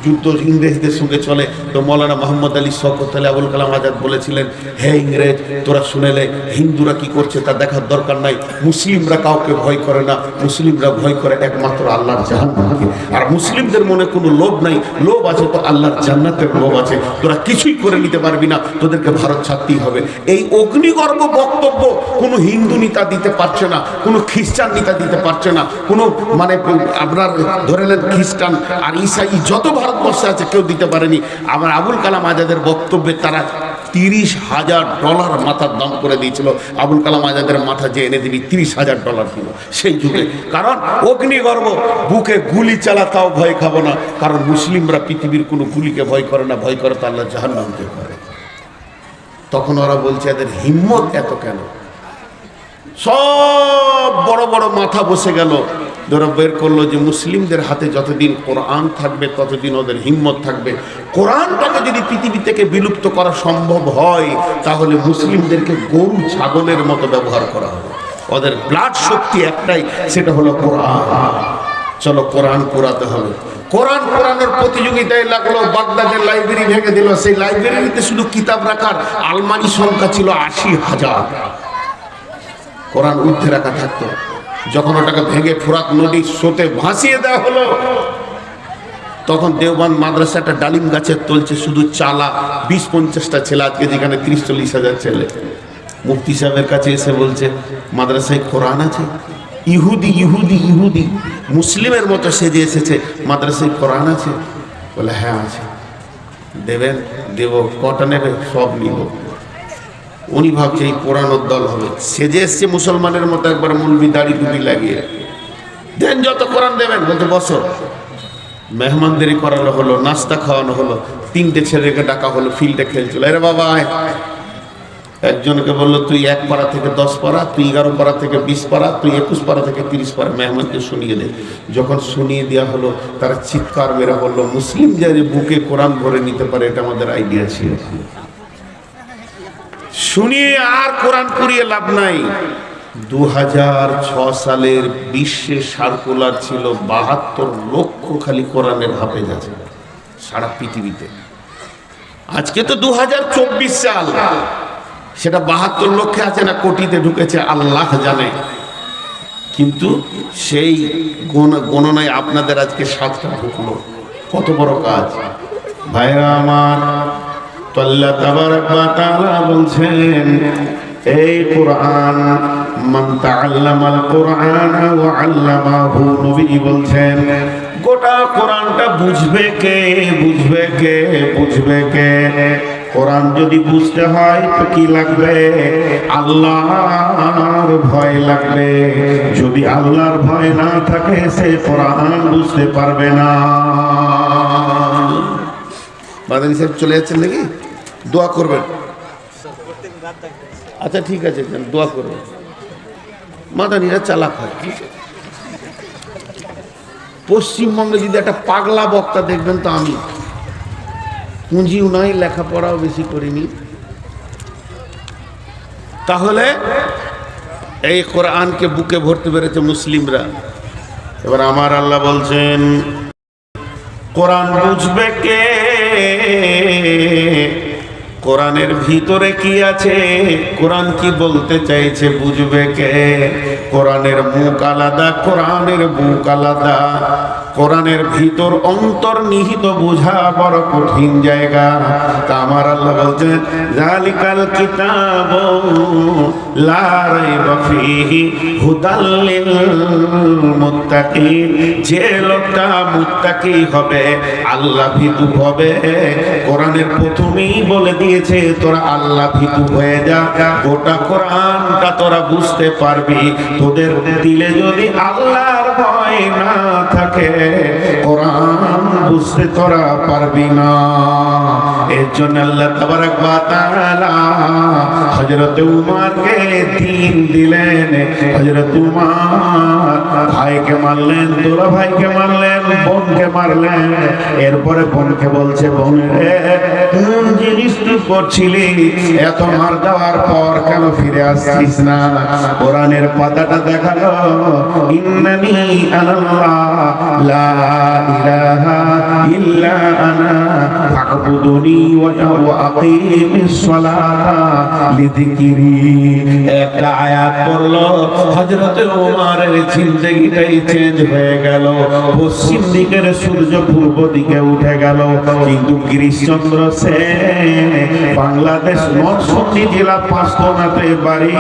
যুদ্ধ ইংরেজদের সঙ্গে চলে, তো মৌলানা মোহাম্মদ আলী, শওকত আলী, আবুল কালাম আজাদ বলেছিলেন, হে ইংরেজ, তোরা শুনেলে হিন্দুরা কি করছে তা দেখার দরকার নাই। মুসলিমরা কাউকে ভয় করে না, মুসলিমরা ভয় করে একমাত্র আল্লাহর জাহান্নামকে। আর মুসলিমদের মনে কোনো লোভ নাই, লোভ আছে তো আল্লাহর জান্নাতের লোভ আছে। তোরা কিছুই করে নিতে পারবি না, তোদেরকে ভারত ছাড়তেই হবে। এই অগ্নিগর্ভ বক্তব্য কোনো হিন্দু নেতা দিতে পারছে না, কোনো খ্রিস্টান নেতা দিতে পারছে না, কোনো মানে আপনার ধরে নেন খ্রিস্টান আর ঈসাই যত ভারতবর্ষে আছে কেউ দিতে পারেনি। আমার আবুল কালাম আজাদের বক্তব্যে তারা $30,000 মাথার দাম করে দিয়েছিল। আবুল কালাম আজাদের মাথা যে এনে দিবি $30,000 দিল সেই যুগে। কারণ অগ্নিগর্ভ, বুকে গুলি চালাতাও ভয় খাবো না, কারণ মুসলিমরা পৃথিবীর কোনো গুলিকে ভয় করে না, ভয় করে তো আল্লাহ জাহান্নামকে করে। তখন ওরা বলছে এদের হিম্মত এত কেন? সব বড় বড় মাথা বসে গেল, ধরো বের করলো যে মুসলিমদের হাতে যতদিন কোরআন থাকবে ততদিন ওদের হিম্মত থাকবে। কোরআনটাকে যদি পৃথিবী থেকে বিলুপ্ত করা সম্ভব হয় তাহলে মুসলিমদেরকে গরু ছাগলের মতো ব্যবহার করা হবে। ওদের ব্লাড শক্তি একটাই, সেটা হলো কোরআন। চলো কোরআন পোড়াতে হবে। কোরআন পোড়ানোর প্রতিযোগিতায় লাগলো, বাগদাদের লাইব্রেরি ভেঙে দিল। সেই লাইব্রেরিতে শুধু কিতাব রাখার আলমারি সংখ্যা ছিল 80,000। কোরআন ঊর্ধ্বে রাখা থাকতো। যখন ওটাকে ভেঙে ফোরাত নদীর স্রোতে ভাসিয়ে দেওয়া হলো, তখন দেওবন্দ মাদ্রাসাটা ডালিম গাছের তলছে, শুধু চালা 20-50টা ছেলে। আজকে যেখানে 30-40 হাজার ছেলে। মুফতি সাহেবের কাছে এসে বলছে মাদ্রাসায় কোরআন আছে? ইহুদি ইহুদি ইহুদি মুসলিমের মতো সেজে এসেছে, মাদ্রাসায় কোরআন আছে? বলে হ্যাঁ আছে। দেবেন? দেব। কটা নেবে? সব নিব। উনি ভাবছে এই পোড়ানোর দল হবে, সেজে এসছে মুসলমানের মতো, একবার মুলবি দাড়ি টুপি লাগিয়ে। দেন যত কোরআন দেবেন। বলতে বসো। মেহমানদারি করানো হলো, নাস্তা খাওয়ানো হলো, 3টে ছেলেকে ডাকা হলো, ফিল্ডে খেলছিল। আরে বাবা আয়। একজনকে বললো তুই 1 পারা থেকে 10 পারা, তুই 11 পারা থেকে 20 পারা, তুই 21 পারা থেকে 30 পারা মেহমানকে শুনিয়ে দে। যখন শুনিয়ে দেওয়া হলো তারা চিৎকার মেরে বললো মুসলিম যে বুকে কোরআন ভরে নিতে পারে এটা আমাদের আইডিয়া ছিল। শুনিয়ে আর কোরআন পুড়িয়ে লাভ নাই। 2006 সালের বিশ্বে সার্কুলার ছিল 72 লক্ষ খালি কোরআনের হাফেজ আছে সারা পৃথিবীতে। আজকে তো 2024 সাল, সেটা 72 লক্ষে আছে না কোটিতে ঢুকেছে আল্লাহ জানে। কিন্তু সেই গণনায় আপনাদের আজকে 7টা ঢুকলো। কত বড় কাজ ভাইরা আমার। তো আল্লাহ তাবারক ওয়া তাআলা বলছেন এই কোরআন মান তাআল্লামাল কুরআনা ওয়া আল্লামাহু, নবী বলছেন গোটা কোরআনটা বুঝবে কে? বুঝবে কে? বুঝবে কে? কোরআন যদি বুঝতে হয় তো কি লাগবে? আল্লাহর ভয় লাগবে। যদি আল্লাহর ভয় না থাকে সে কোরআন বুঝতে পারবে না। মাদানী সাহেব চলে যাচ্ছেন নাকি? দোয়া করবেন। আচ্ছা ঠিক আছে, দোয়া করবেন। মাদানীরা চালাক হয়। পশ্চিমবঙ্গে যদি একটা পাগলা বক্তা দেখবেন তো আমি। পুঁজিও নাই, লেখাপড়াও বেশি করিনি, তাহলে এই কোরআনকে বুকে ভরতে পেরেছে মুসলিমরা। এবার আমার আল্লাহ বলছেন কোরআন বুঝবে কে? কোরআনের ভিতরে কি আছে, কোরআন কি বলতে চাইছে বুঝবে কে? কোরআনের মুখ আলাদা, কোরআনের বুক আলাদা। কোরআনের ভিতর অন্তর্নিহিত বোঝা বড় কঠিন জায়গা। তা আমার আল্লাহ বলছেন যালিকাল কিতাবু লা রাইবা ফীহি হুদাল লিল মুত্তাকিন। যে লোকটা মুত্তাকি হবে, আল্লাহ ভীতু হবে, কোরআনের প্রথমেই বলে দিয়েছে তোরা আল্লাহ ভীতু হয়ে যা। গোটা কোরআনটা তোরা বুঝতে পারবি। তোদের দিলে যদি আল্লাহর ভয় না থাকে কোরআন বুঝতে তোরা পারবি না। এর জন্য আল্লাহ তাবারক ওয়া তাআলা হযরত উমরকে দ্বীন দিলেন। হযরত উমর ভাইকে মারলেন, তোরা ভাইকে মারলেন, বোনকে মারলেন। এরপরে বোনকে বলছে বোন রে কোন জিনিস তুই করছিলি? এত মার দেওয়ার পর কেন ফিরে আসছিস না? কোরআনের পাতাটা দেখালো ইন্নানি আনাল্লাহ লা ইলাহা ইল্লা আনা ফা'বুদুনি ওয়া আকিমিস সালাতা জিকিরি একটা আয়াত পড়লো, হযরত ওমরের জিন্দেগিটাই চেঞ্জ হয়ে গেল। পশ্চিম দিকের সূর্য পূর্ব দিকে উঠে গেল। কিন্তু গিরিশচন্দ্র সেন বাংলাদেশ নরসিংদী জেলা পাঁচতনাতে বাড়ি,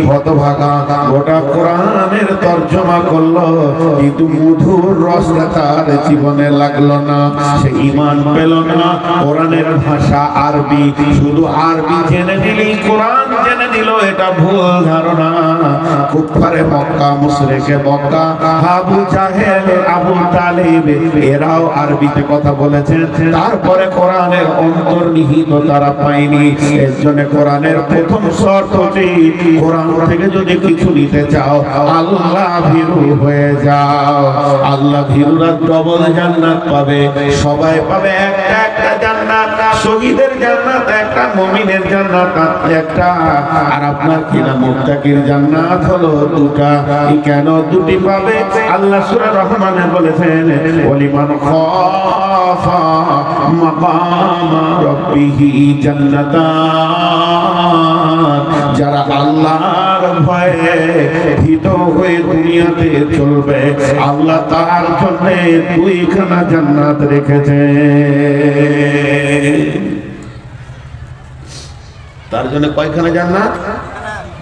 হতভাগা, গোটা কোরআনের তর্জমা করলো, কিন্তু মধুর রসটা তার জীবনে লাগলো না। সে ঈমান পেল না। কোরআনের ভাষা আরবি, শুধু আরবি জেনে নিলেই কোরআন জেনে নিল, এটা ভুল ধারণা। কুফারে মক্কা, মুশরিকে মক্কা, আবু জাহেল, আবু তালিব এরাও আরবিতে কথা বলেছেন, তারপরে কোরআনের অন্তর্নিহিত তারা পায়নি। এর জন্য কোরআনের প্রথম শর্ত হচ্ছে কোরআন থেকে যদি কিছু নিতে চাও আল্লাহ ভীরু হয়ে যাও। আল্লাহ ভীরুরা ডবল জান্নাত পাবে। সবাই পাবে একটা একটা জান্নাত, শহীদের জান্নাত একটা, মুমিনের জান্নাত একটা, আর আপনার কিনা মুত্তাকির জান্নাত হলো দুটা। কেন দুটি পাবে? আল্লাহ সূরা রহমানে বলেছেন, ওয়ালিমান খাফা মাকাম রাব্বিহি জান্নাতান, যারা আল্লাহর ভয়ে ভীত হয়ে দুনিয়াতে চলবে, আল্লাহ তার জন্য দুইখানা জান্নাত রেখেছে। তার জন্য কয়খানা জান্নাত?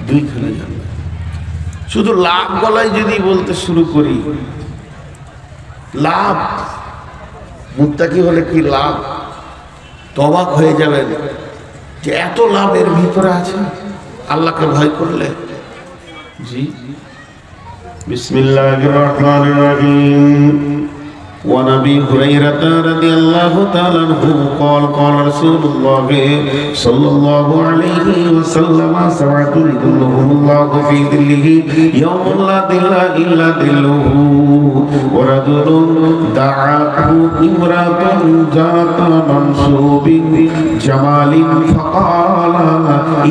দুইখানা জান্নাত। শুধু লাভ গলায় যদি বলতে শুরু করি, লাভ মুত্তাকি হলে কি লাভ, অবাক হয়ে যাবেন যে এত লাভের ভিতরে আছে আল্লাহকে ভয় করলে। জি, বিসমিল্লাহির রহমানির রহিম। وعن ابي هريره رضي الله تعالى عنه قال قال رسول الله صلى الله عليه وسلم سبعة يظلهم الله في ظله يوم لا ظل الا ظله ورجل دعته امرأة ذات منصب جمال فقال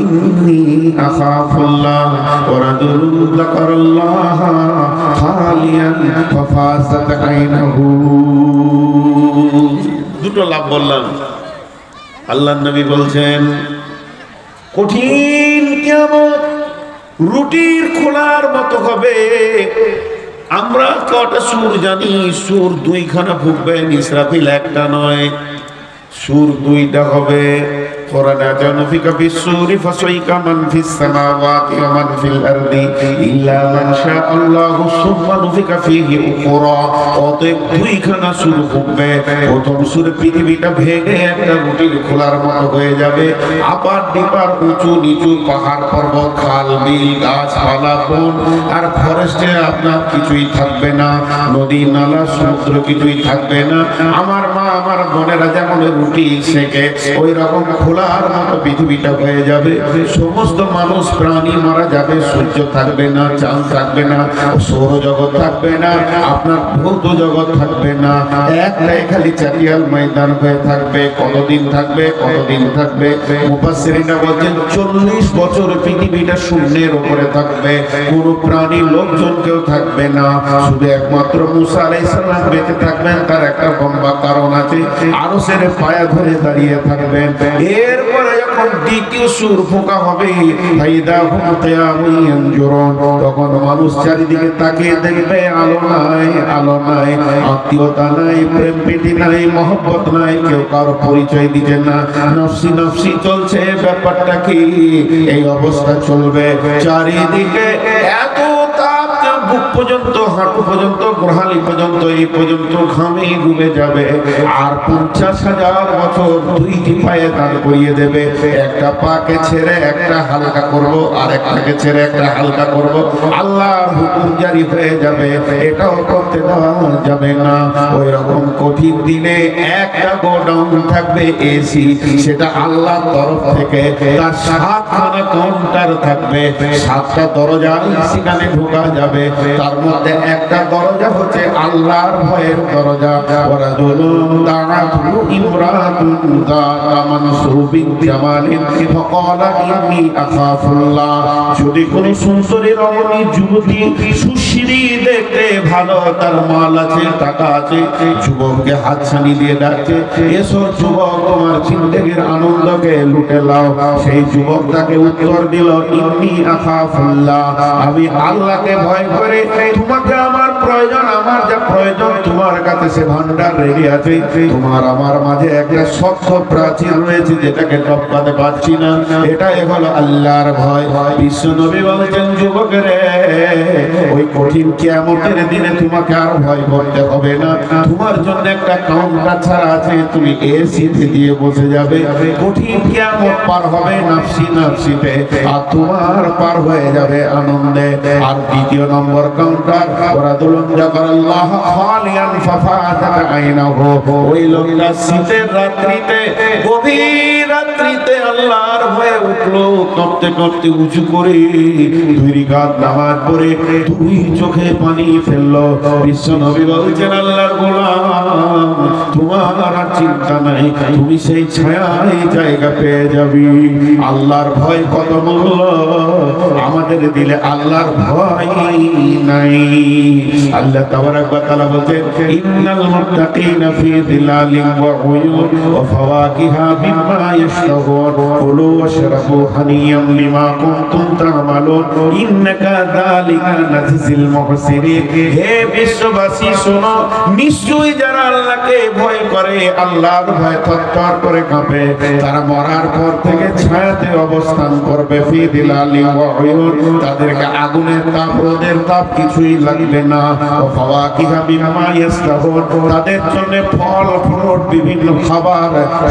إني أخاف الله ورجل ذكر الله خاليا ففازت عينه। দুটো লাভ বললাম। আল্লাহর নবী বলছেন, কঠিন কিয়ামত রুটির খোলার মতো হবে। আমরা কটা সুর জানি? সুর দুইখানা ফুঁকবেন, ইসরাফিল একটা নয়, সুর দুইটা হবে। কোরআনে জানফিকা বিসসুরি ফাসাইকা মান ফিস সামাওয়াতি ওয়া মান ফিল আরদি ইল্লা মান শাআল্লাহু সুম্মা নুফিকা ফীহি উখরা। অতএব দুইখানা সুর ফুঁকবে। প্রথম সুরে পৃথিবীটা ভেঙে একটা রুটির খোলার মতো হয়ে যাবে। আপার ডিপার, উঁচু নিচু, পাহাড় পর্বত, খাল বিল, গাছপালা, বন আর ফরেস্টে আপনার কিছুই থাকবে না। নদী নালা সমুদ্র কিছুই থাকবে না। আমার মা আমার বোনেরা যেমন রুটি সেকে ওই রকম খোলার মতো পৃথিবীটা হয়ে যাবে। সমস্ত মানুষ প্রাণী মারা যাবে। সূর্য থাকবে না, চাঁদ থাকবে না, সৌরজগৎ থাকবে না, আপনার ভৌত জগৎ থাকবে না। একটাই খালি চাটিয়াল ময়দান হয়ে থাকবে। কতদিন থাকবে? কতদিন থাকবে? মুফাসসিরিনরা বলেন 40 বছর পৃথিবীটা শূন্যের উপরে থাকবে। কোনো প্রাণী লোকজন কেউ থাকবে না। শুধু একমাত্র মুসা আলাইহিস সালাম বেঁচে থাকবেন। তার একটা লম্বা কারণ আছে, আরশের পায়া ধরে দাঁড়িয়ে থাকবেন। এরপরে যখন দ্বিতীয় সুর ফোঁকা হবে, ফাইদা হুম কিয়ামুন ইয়ানজুরুন, তখন মানুষ চারিদিকে তাকিয়ে দেখবে, আলো নাই, আলো নাই, আত্মীয়তা নাই, প্রেম প্রীতি নাই, মহব্বত নাই, কেউ কারো পরিচয় দিচ্ছে না। নফসি নফসি চলছে। ব্যাপারটা কি? এই অবস্থা চলবে। চারিদিকে এত তাপ, বুক পর্যন্ত, হাঁটু পর্যন্ত, গোড়ালি পর্যন্ত, এই পর্যন্ত ঘামে ডুবে যাবে। আর 50,000 বছর দুইটি পায়ে দাঁড় করিয়ে দেবে। একটা পাকে ছেড়ে একটা হালকা করব, আর একটাকে ছেড়ে একটা হালকা করব। আল্লাহর হুকুম জারি হয়ে যাবে। এটাও করতে দেওয়া যাবে না। ওই রকম কঠিন দিনে একটা গোডাউন থাকবে এসি, সেটা আল্লাহর তরফ থেকে। তার 7খানা কাউন্টার থাকবে, 7টা দরজা, সেখানে ঢোকা যাবে। তার মধ্যে একটা দরজা হচ্ছে আল্লাহর ভয়ের দরজা। ওয়ারাজুলুন দাআতহু ইমরাতুন যাতা মানসুবিন জামালিন ফাকালা ইন্নী আখাফুল্লাহ। যদি কোন সুন্দরী রমণী যুবতী সুশ্রী দেখতে ভালো, তার মাল আছে, টাকা আছে, যুবককে হাতছানি দিয়ে ডাকছে, এসো যুবক তোমার জিন্দেগির আনন্দকে লুটে লাও। সেই যুবক তাকে উত্তর দিল, ইন্নী আখাফুল্লাহ, আমি আল্লাহকে ভয় করে, তোমাকে আমার প্রয়োজন, আমার যা প্রয়োজন তোমার কাছে সে ভান্ডার রেডি আছে। তোমার আমার মাঝে একটা শক্ত প্রাচীর রয়েছে যেটাকে টপকাতে পারছি না, এটাই হলো আল্লাহর ভয়। বিশ্ব নবী বলছেন, যুবকেরে ওই কঠিন কিয়ামতের দিনে তোমাকে আর ভয় করতে হবে না, তোমার জন্য একটা কাউন্টার ছাড়া আছে, তুমি এসিতে দিয়ে বসে যাবে। কঠিন কিয়ামত পার হবে নাফসি নাফসিতে, আর তোমার পার হয়ে যাবে আনন্দে। আর দ্বিতীয় নম্বর কাউন্টার, ওয়ারাদুলুন যাকারাল্লাহ খালিয়ান ফাফাতাত আইনাহু, ওই লোকটা শীতের রাত্রিতে, গভীর রাত্রিতে আল্লাহর ভয়ে উঠলো, কাঁপতে কাঁপতে উঁচু করে 2 রাকাত নামাজ পড়ে 2 চোখে পানি ফেললো। বিশ্ব নবী বলছেন, আল্লাহর গোলাম তোমার আর চিন্তা নাই, তুমি সেই ছায়ায় জায়গা পেয়ে যাবি। আল্লাহর ভয় কত মূল্য, আমাদের দিলে আল্লাহর ভয় নাই। আল্লাহ তাবারাক ওয়া তাআলা বলেন, ইন্নাল মুত্তাকিনা ফি যিলালিন ওয়া উয়ুন ওয়া ফাওয়াকিহা মিম্মা ইয়াশতাহুন কুলু ওয়াশরাবু হানিয়াম বিমা কুনতুম তা'মালুন ইন্নাকা যালিকা নাজিল মুহসিনিন। হে বিশ্ববাসী শোনো, নিশ্চয়ই যারা আল্লাহকে ভয় করে, আল্লাহর ভয় থরথর করে কাঁপে, তারা মরার পর থেকে ছায়াতে অবস্থান করবে। ফি যিলালিন ওয়া উয়ুন, তাদেরকে আগুনের তাপ রোদের তাপ কিছুই লাগবে না। ফাওয়াকিহা মিম্মা ইয়াশতাহুন, তাদের জন্য ফল ফ্রুট বিভিন্ন খাবার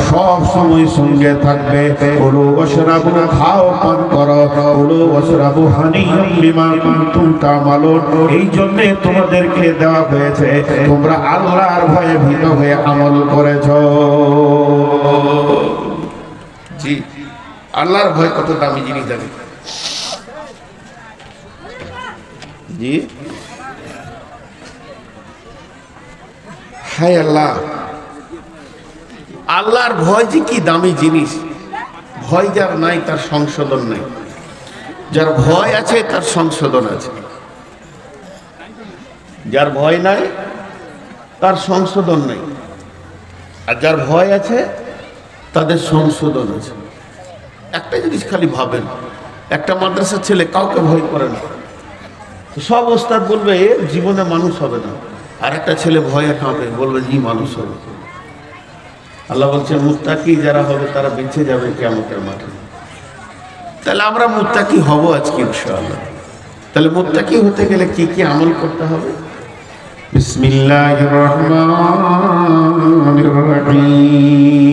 সব সময় সঙ্গে থাকবে। কুলু ওয়াশরাবু, খাও পান করো, কুলু ওয়াশরাবু হানিয়াম বিমা কুনতুম তা'মালুন, এই জন্য তোমাদেরকে দেওয়া হয়েছে, তোমরা আল্লাহর ভয়ে ভীত হয়ে আমল করেছো। জি, আল্লাহর ভয় কত দামি জিনিস জানেন? জি, হায় আল্লাহ, আল্লাহর ভয় যে কি দামি জিনিস। ভয় যার নাই তার সংশোধন নাই, যার ভয় আছে তার সংশোধন আছে। যার ভয় নাই তার সংশোধন নাই, আর যার ভয় আছে তাদের সংশোধন আছে। একটা জিনিস খালি ভাবেন, একটা মাদ্রাসার ছেলে কাউকে ভয় করে না, সব ওস্তাদ বলবে এর জীবনে মানুষ হবে না, আর একটা ছেলে ভয়ে কাঁপে, বলবে জি মানুষ হবে। আল্লাহ বলছেন, মুত্তাকি যারা হবে তারা বেঁচে যাবে কিয়ামতের মাঠে। তাহলে আমরা মুত্তাকি হব আজকে ইনশাআল্লাহ। তাহলে মুত্তাকি হতে গেলে কি কি আমল করতে হবে? বিসমিল্লাহির রহমানির রহিম।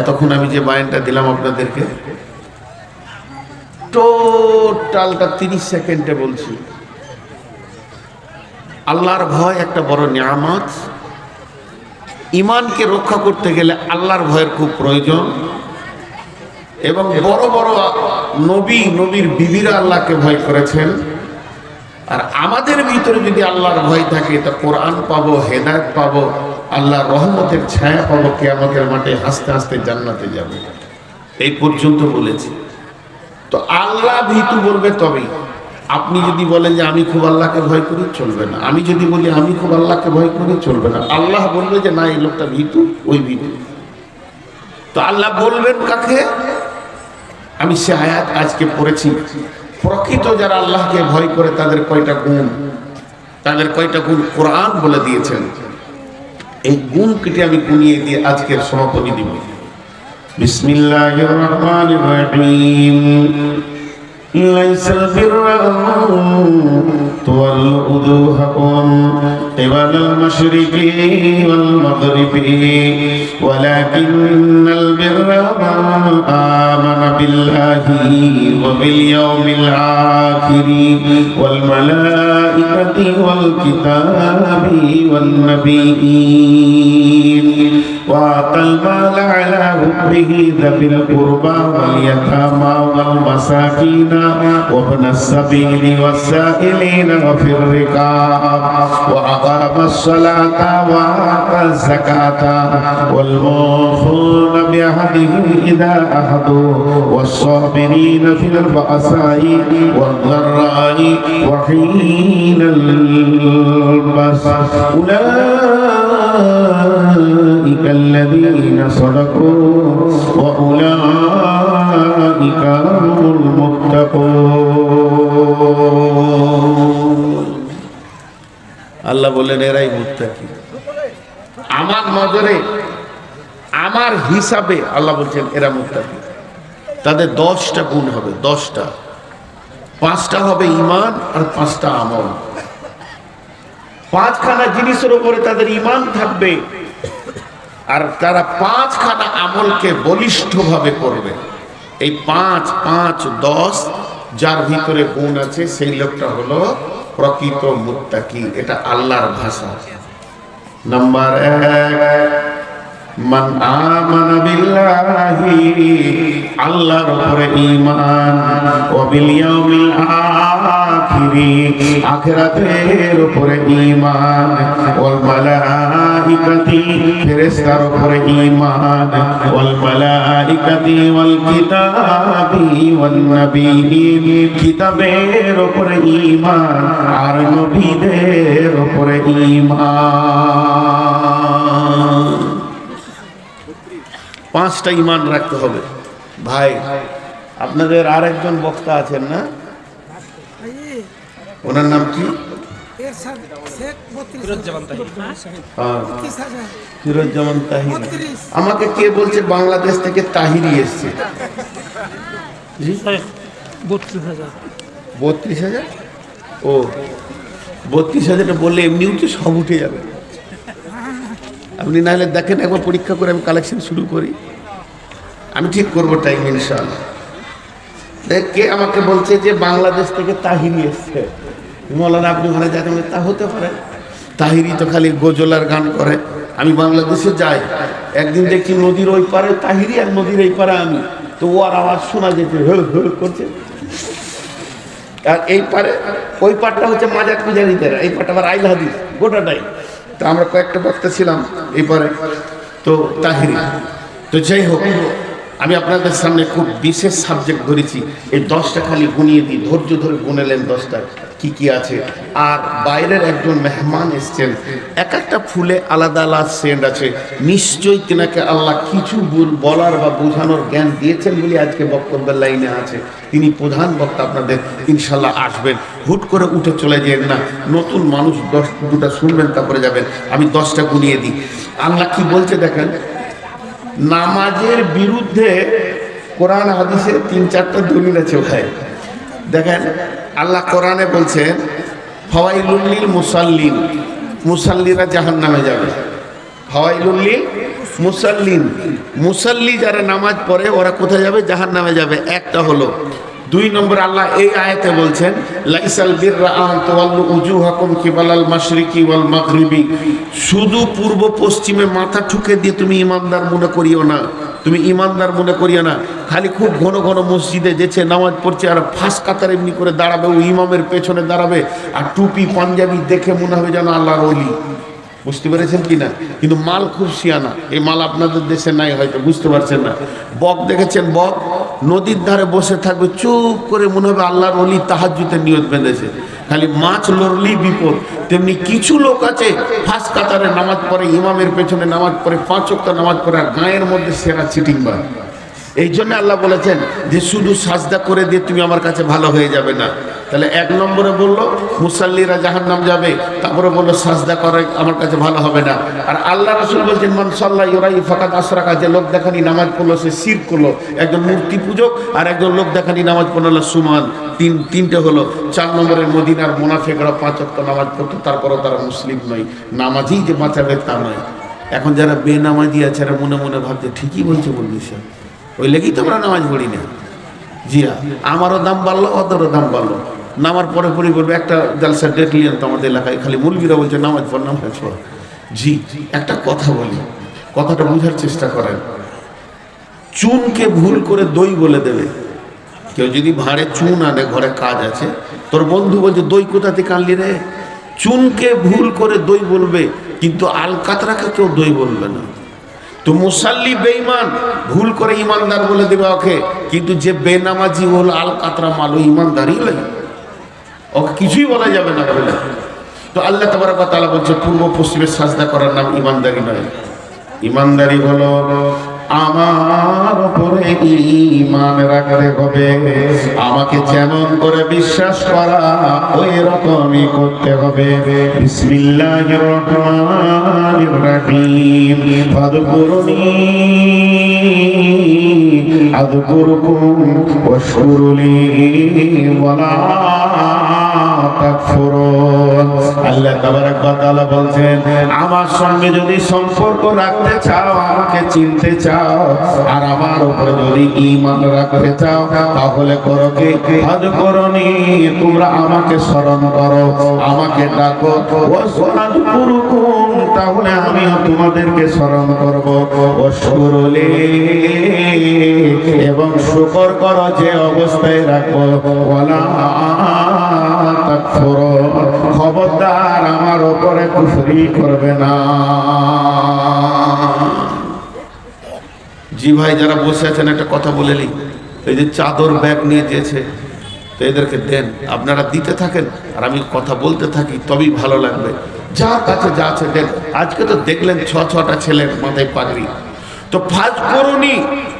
এতক্ষণ আমি যে বায়ানটা দিলাম আপনাদেরকে, টোটালটা 30 সেকেন্ডে বলছি। আল্লাহর ভয় একটা বড় নিয়ামত। ঈমানকে রক্ষা করতে গেলে আল্লাহর ভয়ের খুব প্রয়োজন। এবং বড় বড় নবী, নবীর বিবিরা আল্লাহকে ভয় করেছেন। আর আমাদের ভিতরে যদি আল্লাহর ভয় থাকে, তা কোরআন পাবো, হেদায়েত পাবো, আল্লাহর রহমতের ছায়া পাবো, কিয়ামতের মাঠে হাসতে হাসতে জান্নাতে যাবে। এই পর্যন্ত বলেছি। তো আল্লাহ ভীতু বলবে তবেই। আপনি যদি বলেন যে আমি খুব আল্লাহকে ভয় করি, চলবে না। আমি যদি বলি আমি খুব আল্লাহকে ভয় করি, চলবে না। আল্লাহ বলবে যে না, এই লোকটা ভীতু, ওই ভীতু। তো আল্লাহ বলবেন কাকে? আমি সে আয়াত আজকে পড়েছি। প্রকৃত যারা আল্লাহকে ভয় করে তাদের কয়টা গুণ, তাদের কয়টা গুণ কোরআন বলে দিয়েছেন। এই গুণ কেটে আমি গুনিয়ে দিয়ে আজকের সমাপনী দিব। বিসমিল্লাহির রহমানির রহিম। লাইসাল বিররা তুওয়াল্লু উজুহাকুম কিবালাল মাশরিকি ওয়াল মাগরিবি ওয়ালাকিন্নাল বিররা মান আমানা বিল্লাহি ওয়া বিল ইয়াউমিল আখিরি ওয়াল মালাইকাতি ওয়াল কিতাবি ওয়ান নাবিয়্যিন ওয়া আতাল মালা আলা به ذوي القربى واليتامى والمساكين وابن السبيل والسائلين وفي الرقاب وأقام الصلاة وآتى الزكاة والموفون بعهدهم إذا عاهدوا والصابرين في البأساء والضراء وحين البأس أولئك الذين صدقوا وأولئك هم المتقون আল্লাহ বলেন এরাই মুত্তাকি। আমার নজরে আমার হিসাবে আল্লাহ বলছেন এরা মুত্তাকি। তাদের 10টা গুণ হবে, 10টা। 5টা হবে ঈমান আর 5টা আমল। 5খানা জিনিসের উপরে তাদের ঈমান থাকবে আর তারা 5খানা আমলকে বলিষ্ঠভাবে করবে। এই 5, 5, 10 যার ভিতরে গুণ আছে সেই লোকটা হলো প্রকৃত মুত্তাকি। এটা আল্লাহর ভাষা। নাম্বার 1, মান আমানা বিল্লাহি, আল্লাহর উপরে ঈমান, ওয়া বিল ইয়াউমিল আখিরি, আখিরাতের উপরে ঈমান, ওয়াল মালাইকাতি, ফেরেশতার উপরে ঈমান, ওয়াল মালাইকাতি ওয়াল কিতাবি ওয়ান নাবিয়্যিন, কিতাবের উপরে ঈমান আর নবীদের উপরে ঈমান। 5টা ঈমান রাখতে হবে। ভাই আপনাদের আরেকজন বক্তা আছেন না, ওনার নাম কি? ফিরোজ্জামান তাহির। আমাকে কে বলছে বাংলাদেশ থেকে তাহিরি এসছে? 32,000। ও 32,000 বললে এমনিও তো সব উঠে যাবে। আপনি না হলে দেখেন একবার পরীক্ষা করে আমি কালেকশন শুরু করি, আমি ঠিক করবো টাইম ইনশাআল্লাহ। কে আমাকে বলছে যে বাংলাদেশ থেকে তাহিরি এসছে? মৌলানা আপনি ওখানে যাচ্ছেন? তা হতে পারে, তাহিরি তো খালি গজলার গান করে। আমি বাংলাদেশে যাই, একদিন দেখি নদীর ওই পারে তাহিরি আর নদীর এই পারে আমি, তো ওর আওয়াজ শোনা যেতে হল হল করছে। আর এই পারে ওই পারটা হচ্ছে মাজার পূজারীদের, এই পারটা আবার আইল হাদিস গোটাটাই। তা আমরা কয়েকটা বক্তা ছিলাম এই পারে, তো তাহিরি। তো যাই হোক, আমি আপনাদের সামনে খুব বিশেষ সাবজেক্ট ধরেছি। এই 10টা খালি গুনিয়ে দিই, ধৈর্য ধরে গুনেলেন 10টা কি কি আছে। আর বাইরের একজন মেহমান এসছেন, এক একটা ফুলে আলাদা আলাদা সেন্ট আছে। নিশ্চয়ই তেনাকে আল্লাহ কিছু বলার বা বোঝানোর জ্ঞান দিয়েছেন বলে আজকে বক্তব্যের লাইনে আছে। তিনি প্রধান বক্তা, আপনাদের ইনশাল্লাহ আসবেন। হুট করে উঠে চলে যাবেন না, নতুন মানুষ 2টা শুনবেন তারপরে যাবেন। আমি 10টা গুনিয়ে দিই। আল্লাহ কি বলছে দেখেন, নামাজের বিরুদ্ধে কোরআন হাদিসে 3-4টা দলিল আছে ভাই। দেখেন আল্লাহ কোরআনে বলছেন ফাওয়াইলুল লিল মুসাল্লিন, মুসাল্লিরা জাহান্নামে যাবে। ফাওয়াইলুল লিল মুসাল্লিন, মুসাল্লি যারা নামাজ পড়ে ওরা কোথায় যাবে? জাহান্নামে যাবে। একটা হলো। 2 নম্বর আল্লাহ এই আয়াতে বলছেন লাইসাল বিররা আন তুওয়াল্লু উজুহাকুম কিবালাল মাশরিকি ওয়াল মাগরিবি, শুধু পূর্ব পশ্চিমে মাথা ঠুকে দিয়ে তুমি ইমানদার মনে করিও না, তুমি ইমানদার মনে করিও না। খালি খুব ঘন ঘন মসজিদে যেছে নামাজ পড়ছে আর ফাঁস কাতার এমনি করে দাঁড়াবে, ও ইমামের পেছনে দাঁড়াবে আর টুপি পাঞ্জাবি দেখে মনে হবে যেন আল্লাহর ওলি। বুঝতে পেরেছেন কিনা? কিন্তু মাল খুব সিয়ানা। এই মাল আপনাদের দেশে নাই, হয়তো বুঝতে পারছেন না। বক দেখেছেন? বক নদীর ধারে বসে থাকবে, চুপ করে মনে হবে আল্লাহর ওলি তাহাজ্জুদের নিয়ত বেঁধেছে। খালি মাছ লড়লি বিপদ। তেমনি কিছু লোক আছে ফাঁস কাতারে নামাজ পড়ে, ইমামের পেছনে নামাজ পড়ে, 5 ওয়াক্ত নামাজ পড়ে, আর গায়ের মধ্যে সেরা চিটিংবাজ। এই জন্য আল্লাহ বলেছেন যে শুধু সাজদা করে দিয়ে তুমি আমার কাছে ভালো হয়ে যাবে না। তাহলে 1 নম্বরে বললো মুসাল্লিরা জাহান্নাম যাবে, তারপরে বললো সাজদা করে আমার কাছে ভালো হবে না। আর আল্লাহ রাসূল বলছেন মান সাল্লা ইউরাই ফাকাদ আশরাকা, যে লোক দেখানি নামাজ পড়লো সে শিরক করলো। একজন মূর্তি পূজক আর একজন লোক দেখানি নামাজ পড়লো সুমান। তিনটে হলো। 4 নম্বরের মদিনার মুনাফিকরা 5 ওয়াক্ত নামাজ পড়তো, তারপরও তারা মুসলিম নয়। নামাজই যে বাঁচাবে তা নয়। এখন যারা বেনামাজি আছে এরা মনে মনে ভাবছে ঠিকই বলছে বলবি স্যার, ওই লেগেই তো আমরা নামাজ পড়ি না। জি হ্যাঁ, আমারও দাম বাড়লো, ওদেরও দাম বাড়লো। নামার পরে পরে বলবে একটা জালসার ডেট নিলেন তো আমাদের এলাকায়, খালি মুলবিরা বলছে নামাজ পড় নামাজ পড়। জি একটা কথা বলি, কথাটা বোঝার চেষ্টা করেন। চুনকে ভুল করে দই বলে দেবে। কেউ যদি ভাঁড়ে চুন আনে, ঘরে কাজ আছে, তোর বন্ধু বলছে দই কোথা থেকে আনলি রে, চুনকে ভুল করে দই বলবে, কিন্তু আলকাতরাকে কেউ দই বলবে না। তো মুসাল্লি বেঈমান ভুল করে ইমানদার বলে দেবে ওকে, কিন্তু যে বেনামাজি হল আলকাতরা মালো ইমানদারই লাগে, ওকে কিছুই বলা যাবে না বলে। তো আল্লাহ তাবারক ওয়া তাআলা বলছে পূর্ব পশ্চিমে সাজদা করার নাম ইমানদারি নয়। ইমানদারি হলো আমার উপরে ঈমান রাখতে হবে, আমাকে যেমন করে বিশ্বাস করা ওই রকমই করতে হবে। বিসমিল্লাহির রহমানির রহিম। ফাযকুরুনি আযকুরুকুম ওয়াশকুরুলি ওয়ালা তাকফুরুন। আল্লাহ তাবারক ওয়া তাআলা বলছেন, আমার সঙ্গে যদি সম্পর্ক রাখতে চাও, আমাকে চিনতে চাও, আর আমার উপরে যদি ঈমান রাখতে চাও, তাহলে করো কি? ফাযকুরুনি, তোমরা আমাকে স্মরণ করো, আমাকে ডাকো, ওয়াশকুরুকুম, তাহলে আমিও তোমাদেরকে স্মরণ করব, ওয়াশকুরুলি, এবং শুকর করো যে অবস্থায় রাখবো, ওয়ালা তাকফুরুন, খবরদার আমার উপরে কুফরি করবে না। জি ভাই, যারা বসে আছেন একটা কথা বলে নি, এই যে চাদর ব্যাগ নিয়ে যেছে, তো এদেরকে দেন, আপনারা দিতে থাকেন আর আমি কথা বলতে থাকি, তবেই ভালো লাগবে। যার কাছে যা আছে দেন। আজকে তো দেখলেন ছটা ছেলের মাথায় পাগড়ি। তো ফাযকুরুনি,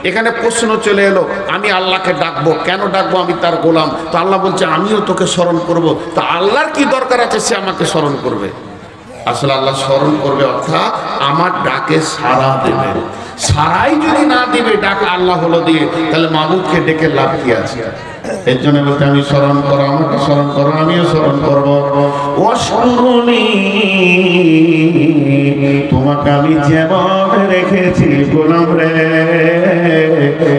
এখানে প্রশ্ন চলে এলো, আমি আল্লাহকে ডাকবো, কেন ডাকবো? আমি তার গোলাম। তো আল্লাহ বলছে আমিও তোকে স্মরণ করব। তো আল্লাহর কি দরকার আছে সে আমাকে স্মরণ করবে? আসলে আল্লাহ স্মরণ করবে অর্থাৎ আমার ডাকে সাড়া দেবে। সাড়াই যদি না দিবে, ডাক আল্লাহ হলো দিয়ে, তাহলে মাবুদকে ডেকে লাভ কি আছে? এর জন্য বলতে আমি স্মরণ করো, আমাকে স্মরণ করো, আমিও স্মরণ করবো। ওয়াশকুরুনি, তোমাকে আমি যেমন রেখেছি গোলাম রে,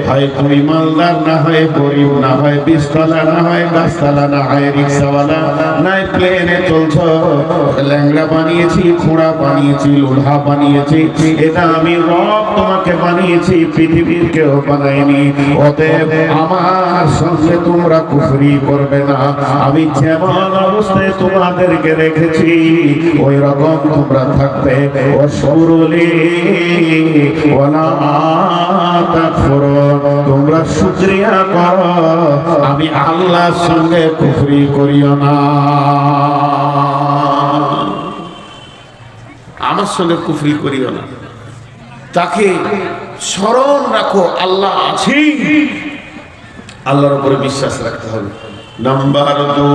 হয় তুমি মালদার, না হয় গরিব, না হয় বিশতলা, না হয় গাছতলা, না হয় রিক্সাওয়ালা, নাই প্লেনে চলছো, ল্যাংড়া বানিয়েছি, খোঁড়া বানিয়েছি, লোহা বানিয়েছি, এটা আমি রব তোমাকে বানিয়েছি, পৃথিবীর কেউ বানায়নি। অতএব আমার সঙ্গে তোমরা কুফরি করবে না। আমি যেমন অবস্থায় তোমাদেরকে রেখেছি ওই রকম তোমরা থাকবে। ওয়াশকুরুলি ওয়ালা তাকফুরুন, তোমরা শুকরিয়া করো, আমি আল্লাহর সঙ্গে কুফরি করিও না। আমার সঙ্গে কুফরি করিও না, তাকে স্মরণ রাখো, আল্লাহ আছেই, আল্লাহর উপরে বিশ্বাস রাখতে হবে। নাম্বার 2,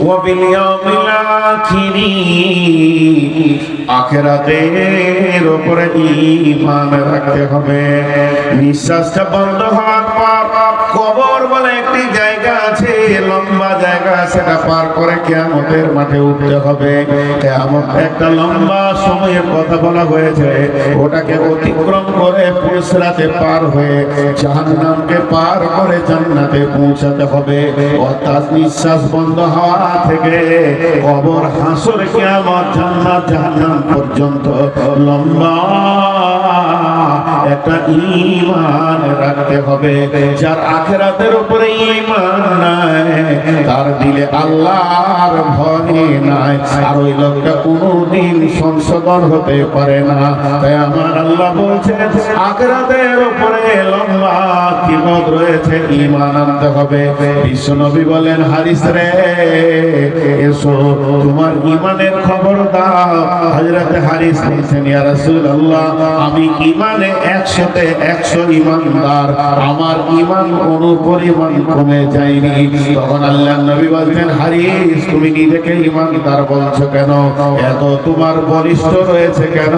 ওয়াবিল ইয়াউমিল আখির, আখিরাতের উপরে ঈমান রাখতে হবে। নিঃশ্বাসটা বন্ধ হওয়ার পর কবর বলে একটি জায়গা আছে, লম্বা জায়গা, সেটা পার করে কিয়ামতের মাঠে উঠতে হবে। কিয়ামত একটা লম্বা সময়ের কথা বলা হয়েছে, ওটাকে অতিক্রম করে পুরসরাতে পার হয়ে জাহান্নামকে পার করে জান্নাতে পৌঁছাতে হবে। অর্থাৎ নিঃশ্বাস বন্ধ হওয়া থেকে কবর, হাসর, কিয়ামত, জান্নাত, জাহান্নাম পর্যন্ত লম্বা একটা ঈমান রাখতে হবে। যার আখিরাতের উপরে ঈমান নাই, তার দিলে আল্লাহর ভয় নাই, আর ওই লোকটা কোনোদিন সংশোধন হতে পারে না। তাই আমার আল্লাহ বলছেন আখিরাতের উপরে লম্বা কিয়ামত রয়েছে, ঈমান আনতে হবে। বিশ্বনবী বলেন, হারিস রে এসো তোমার ঈমানের খবর দাও। হযরত হারিস বলছেন, ইয়া রাসূলুল্লাহ, আমি ঈমানে 100-তে 100 ঈমানদার, আমার ঈমান কোনো পরিমাণ কমে যায়নি। তখন আল্লাহর নবী বলছেন, হারিস তুমি নিজেকে ঈমানদার বলছো কেন? এত তোমার বলিষ্ঠ রয়েছে কেন?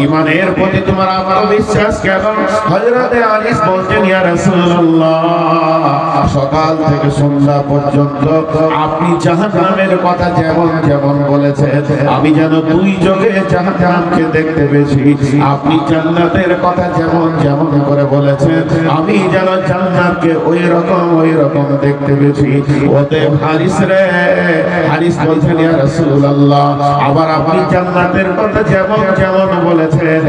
ঈমানের প্রতি তোমার আমার বিশ্বাস কেন? হযরত হারিস বলছেন, ইয়া রাসূলুল্লাহ, সকাল থেকে সন্ধ্যা পর্যন্ত আপনি জাহান্নামের কথা যেমন যেমন বলেছেন, আমি যেন 2 চোখে জাহান্নামকে দেখতে পেয়েছি। আপনি জান্নাতের কথা যেমন যেমন করে বলেছেন, আমি যেন জান্নাতকে জান্নাতকে ওই রকম দেখতে পেয়েছি। অতএব হারিস রে, হারিস বলছেন ইয়া রাসূলুল্লাহ, আবার আপনি জান্নাতের কথা যেমন যেমন বলেছেন,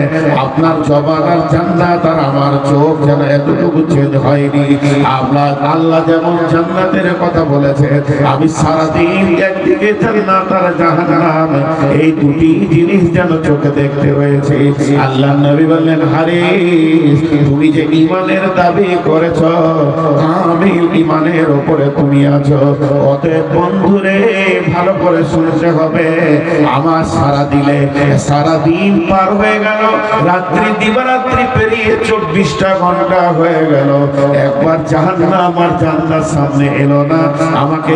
আপনার জবান আর জান্নাত আর আমার চোখ যেন এতটুকু চেঞ্জ হয়নি। আপনার আল্লাহ যেমন জান্নাতের কথা বলেছে, আমি সারাদিন একদিকে জান্নাত আর জাহান্নাম এই দুটি জিনিস যেন চোখে দেখতে হয়েছে। আল্লাহ নবী বললেন, হারিস তুমি যে ঈমানের দাবি করেছ, কামিল ঈমানের উপরে তুমি আছো। অতএব বন্ধুরে ভালো করে শুনতে হবে, আমার সারা দিন পার হয়ে গেল, রাত্রি দিবারাত্রি পেরিয়ে 24টা ঘন্টা হয়ে গেল, একবার জাহান্নাম আর জান্নাত সামনে এলো না, আমাকে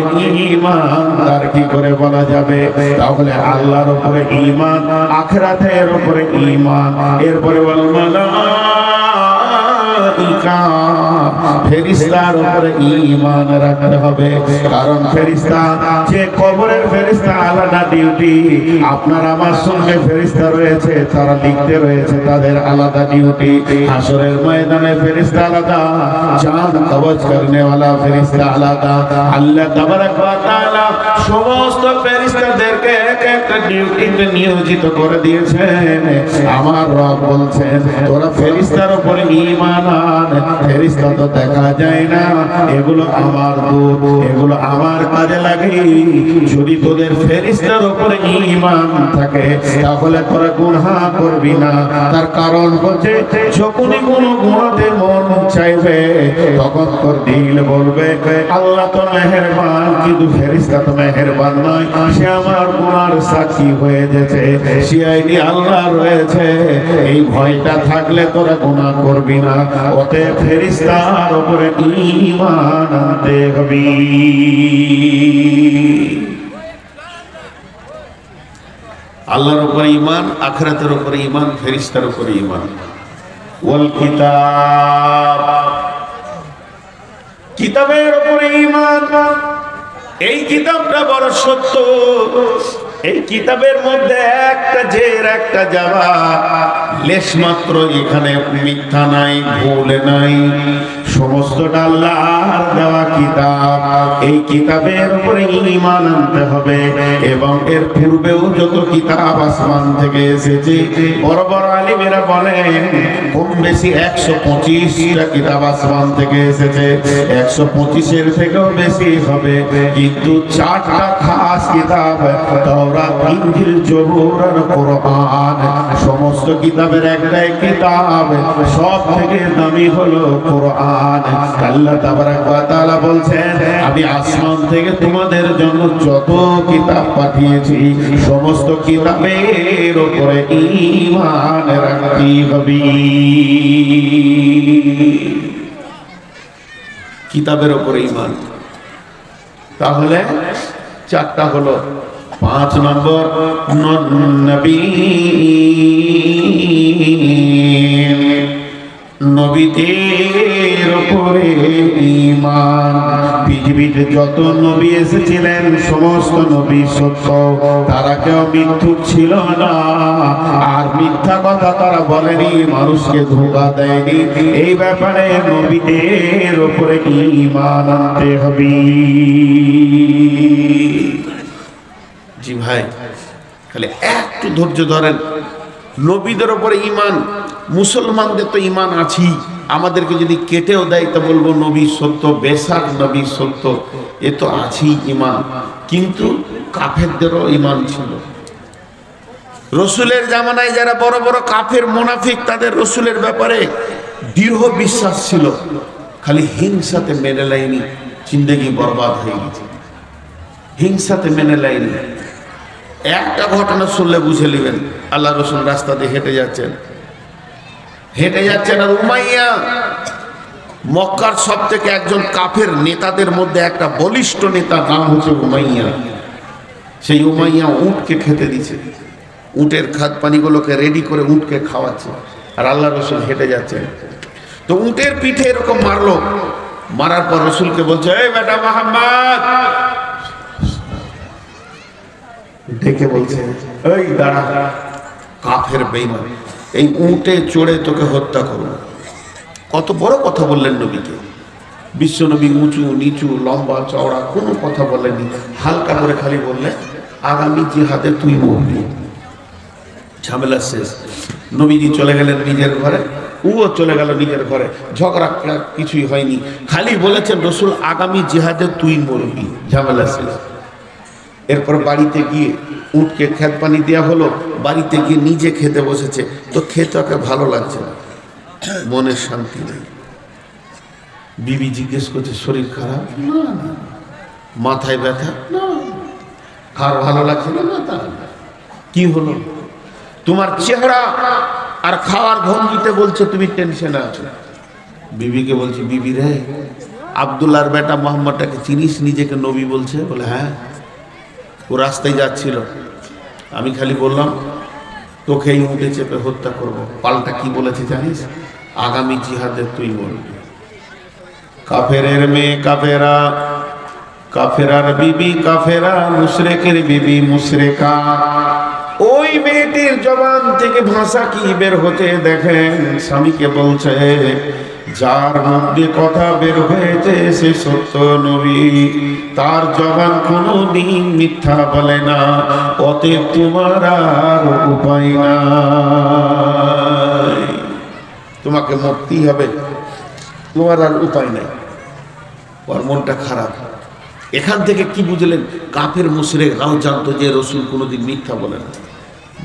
ঈমানদার কি করে বলা যাবে? তাহলে আল্লাহর উপরে ঈমান, আখিরাতের উপরে ঈমান, এরপরে বল মালাইকা, ফেরেশতার উপরে ঈমান রাখতে হবে। কারণ ফেরেশতা, যে কবরের ফেরেশতা আলাদা ডিউটি, আপনার আমার সঙ্গে ফেরেশতা রয়েছে, তারা লিখতে রয়েছে তাদের আলাদা ডিউটি। হাসরের ময়দানে ফেরেশতা আলাদা, জান কবজ করনে वाला ফেরেশতা আলাদা। আল্লাহ তাবারক ওয়া তাআলা সমস্ত ফেরেশতাদেরকে এক একটা ডিউটিতে নিয়োজিত করে দিয়েছেন। আমার রব বলছেন, তোরা ফেরেশতার উপরে ঈমান আন। ফেরেশতা তো দেখা যায় না, এগুলো আমার দূত, এগুলো আমার কাজে লাগে। যদি তোদের ফেরেশতার উপরে ঈমান থাকে, তাহলে তোরা গুনাহ করবি না। তার কারণ হচ্ছে, যখনই কোনো গুনাহতে মন চাইবে, তখন তোর দিল বলবে আল্লাহ তো মেহেরবান, কিন্তু ফেরেশতা তো মেহেরবান নয়, সে আমার গুনার সাক্ষী হয়ে গেছে, সিআইডি আল্লাহ রয়েছে। এই ভয়টা থাকলে তোরা গুনাহ করবি না। অতএব ফেরেশতার উপরে ঈমান আনতে হবে। আল্লাহর উপরে ঈমান, আখিরাতের উপরে ঈমান, ফেরেশতার উপরে ঈমান। ওয়াল কিতাব, কিতাবের উপরে ঈমান। এই কিতাবটা বড় সত্য, এই কিতাবের মধ্যে একটা জের একটা যাওয়া, লেশ মাত্র এখানে মিথ্যা নাই, ভুল নাই, সমস্তটা আল্লাহর দেওয়া কিতাব। এই কিতাবের উপরে ঈমান আনতে হবে। এবং এর পূর্বেও যত কিতাব আসমান থেকে এসেছে, বড় বড় আলিমেরা বলেন কম বেশি 125টা কিতাব আসমান থেকে এসেছে, 125-এর থেকেও বেশি হবে। কিন্তু 4টা খাস কিতাব, তাওরাত, ইনজিল, জবুর আর কোরআন, সমস্ত কিতাবের একটাই কিতাব, সব থেকে দামি হলো কোরআন। আল্লাহ তাবারক ওয়া তাআলা বলছেন, আমি আসমান থেকে তোমাদের জন্য যত কিতাব পাঠিয়েছি, সমস্ত কিতাবের উপরে ঈমান রাখতে হবে। কিতাবের উপরে ঈমান। তাহলে 4টা হলো। 5 নম্বর, নবী, নবীদের উপরে ঈমান। পৃথিবীতে যত নবী এসেছিলেন, সমস্ত নবী সত্য, তারা কেউ মিথ্যুক ছিল না, আর মিথ্যা কথা তারা বলেনি, মানুষকে ধোঁকা দেয়নি। এই ব্যাপারে নবীদের উপরে ঈমান আনতে হবে। জি ভাই, খালি একটু ধৈর্য ধরেন। নবীদের উপরে ঈমান, মুসলমানদের তো ঈমান আছি, আমাদেরকে যদি কেটেও দেয় তো বলবো নবী সত্য, বেশাক নবী সত্য, এ তো আছি ঈমান। কিন্তু কাফেরদেরও ঈমান ছিল। রসুলের জামানায় যারা বড় বড় কাফের মুনাফিক, তাদের রসুলের ব্যাপারে দৃঢ় বিশ্বাস ছিল, খালি হিংসাতে মেনে লাইনি, জিন্দেগি বরবাদ হয়ে গেছে। হিংসাতে মেনে লাইনি। একটা ঘটনা শুনলে বুঝে নেবেন। আল্লাহ রসুল রাস্তা দিয়ে হেঁটে যাচ্ছেন আর উমাইয়া, মক্কার সব থেকে একজন কাফের নেতাদের মধ্যে একটা বলিষ্ঠ নেতা, নাম হচ্ছে উমাইয়া। সেই উমাইয়া উটকে খেতে দিচ্ছে, উটের খাদ পানিগুলোকে রেডি করে উটকে খাওয়াচ্ছে, আর আল্লাহ রসুল হেঁটে যাচ্ছেন। তো উটের পিঠে এরকম মারলো, মারার পর রসুলকে বলছে, এই বেটা মুহাম্মদ, ডেকে বলছে, এই দাঁড়া, কাফের বেঈমান, এই উটে চড়ে তোকে হত্যা করবো। কত বড় কথা বললেন নবীকে। বিশ্বনবী উঁচু নিচু লম্বা চওড়া কোনো কথা বলেনি, হালকা করে খালি বললেন আগামী জিহাদে তুই মরবি। ঝামেলা শেষ। নবীজি চলে গেলেন নিজের ঘরে, ও চলে গেল নিজের ঘরে, ঝগড়া কিছুই হয়নি, খালি বলেছেন রসুল আগামী জিহাদে তুই মরবি, ঝামেলা শেষ। এরপর বাড়িতে গিয়ে উটকে খেত পানি দেওয়া হলো, বাড়িতে গিয়ে নিজে খেতে বসেছে, তো খেতে ওকে ভালো লাগছে না, মনের শান্তি নেই। বিবি জিজ্ঞেস করছে শরীর খারাপ? না না। মাথায় ব্যথা? না। খাওয়ার ভালো লাগছে না? না। কি হলো? তোমার চেহারা আর খাওয়ার ভঙ্গিতে বলছে তুমি টেনশনে আছো। বিবিকে বলছে বিবি রে, আব্দুল্লাহর বেটা মোহাম্মদটাকে চিনিস, নিজেকে নবী বলছে? বলে হ্যাঁ। ও রাস্তায় যাচ্ছিল, আমি খালি বললাম তোকে এই উঠে চেপে হত্যা করব। পাল্টা কি বলেছে জানিস? আগামী জিহাদে তুই বলবি। কাফেরের মেয়ে কাফেরা, কাফেরার বিবি কাফেরা, মুশরিকের বিবি মুশরিকা। ওই মেয়েটির জবান থেকে ভাষা কি বের হতে দেখেন, স্বামীকে বলছে যার মুখ দিয়ে কথা বের হয়েছে সে সত্য নবী, তার জবান কোনোদিন মিথ্যা বলে না, অতএব তোমার আর উপায় নাই, তোমাকে মরতেই হবে, তোমার আর উপায় নাই। ওর মনটা খারাপ। এখান থেকে কি বুঝলেন? কাফের মুশরিকরাও জানতো যে রসুল কোনোদিন মিথ্যা বলে না।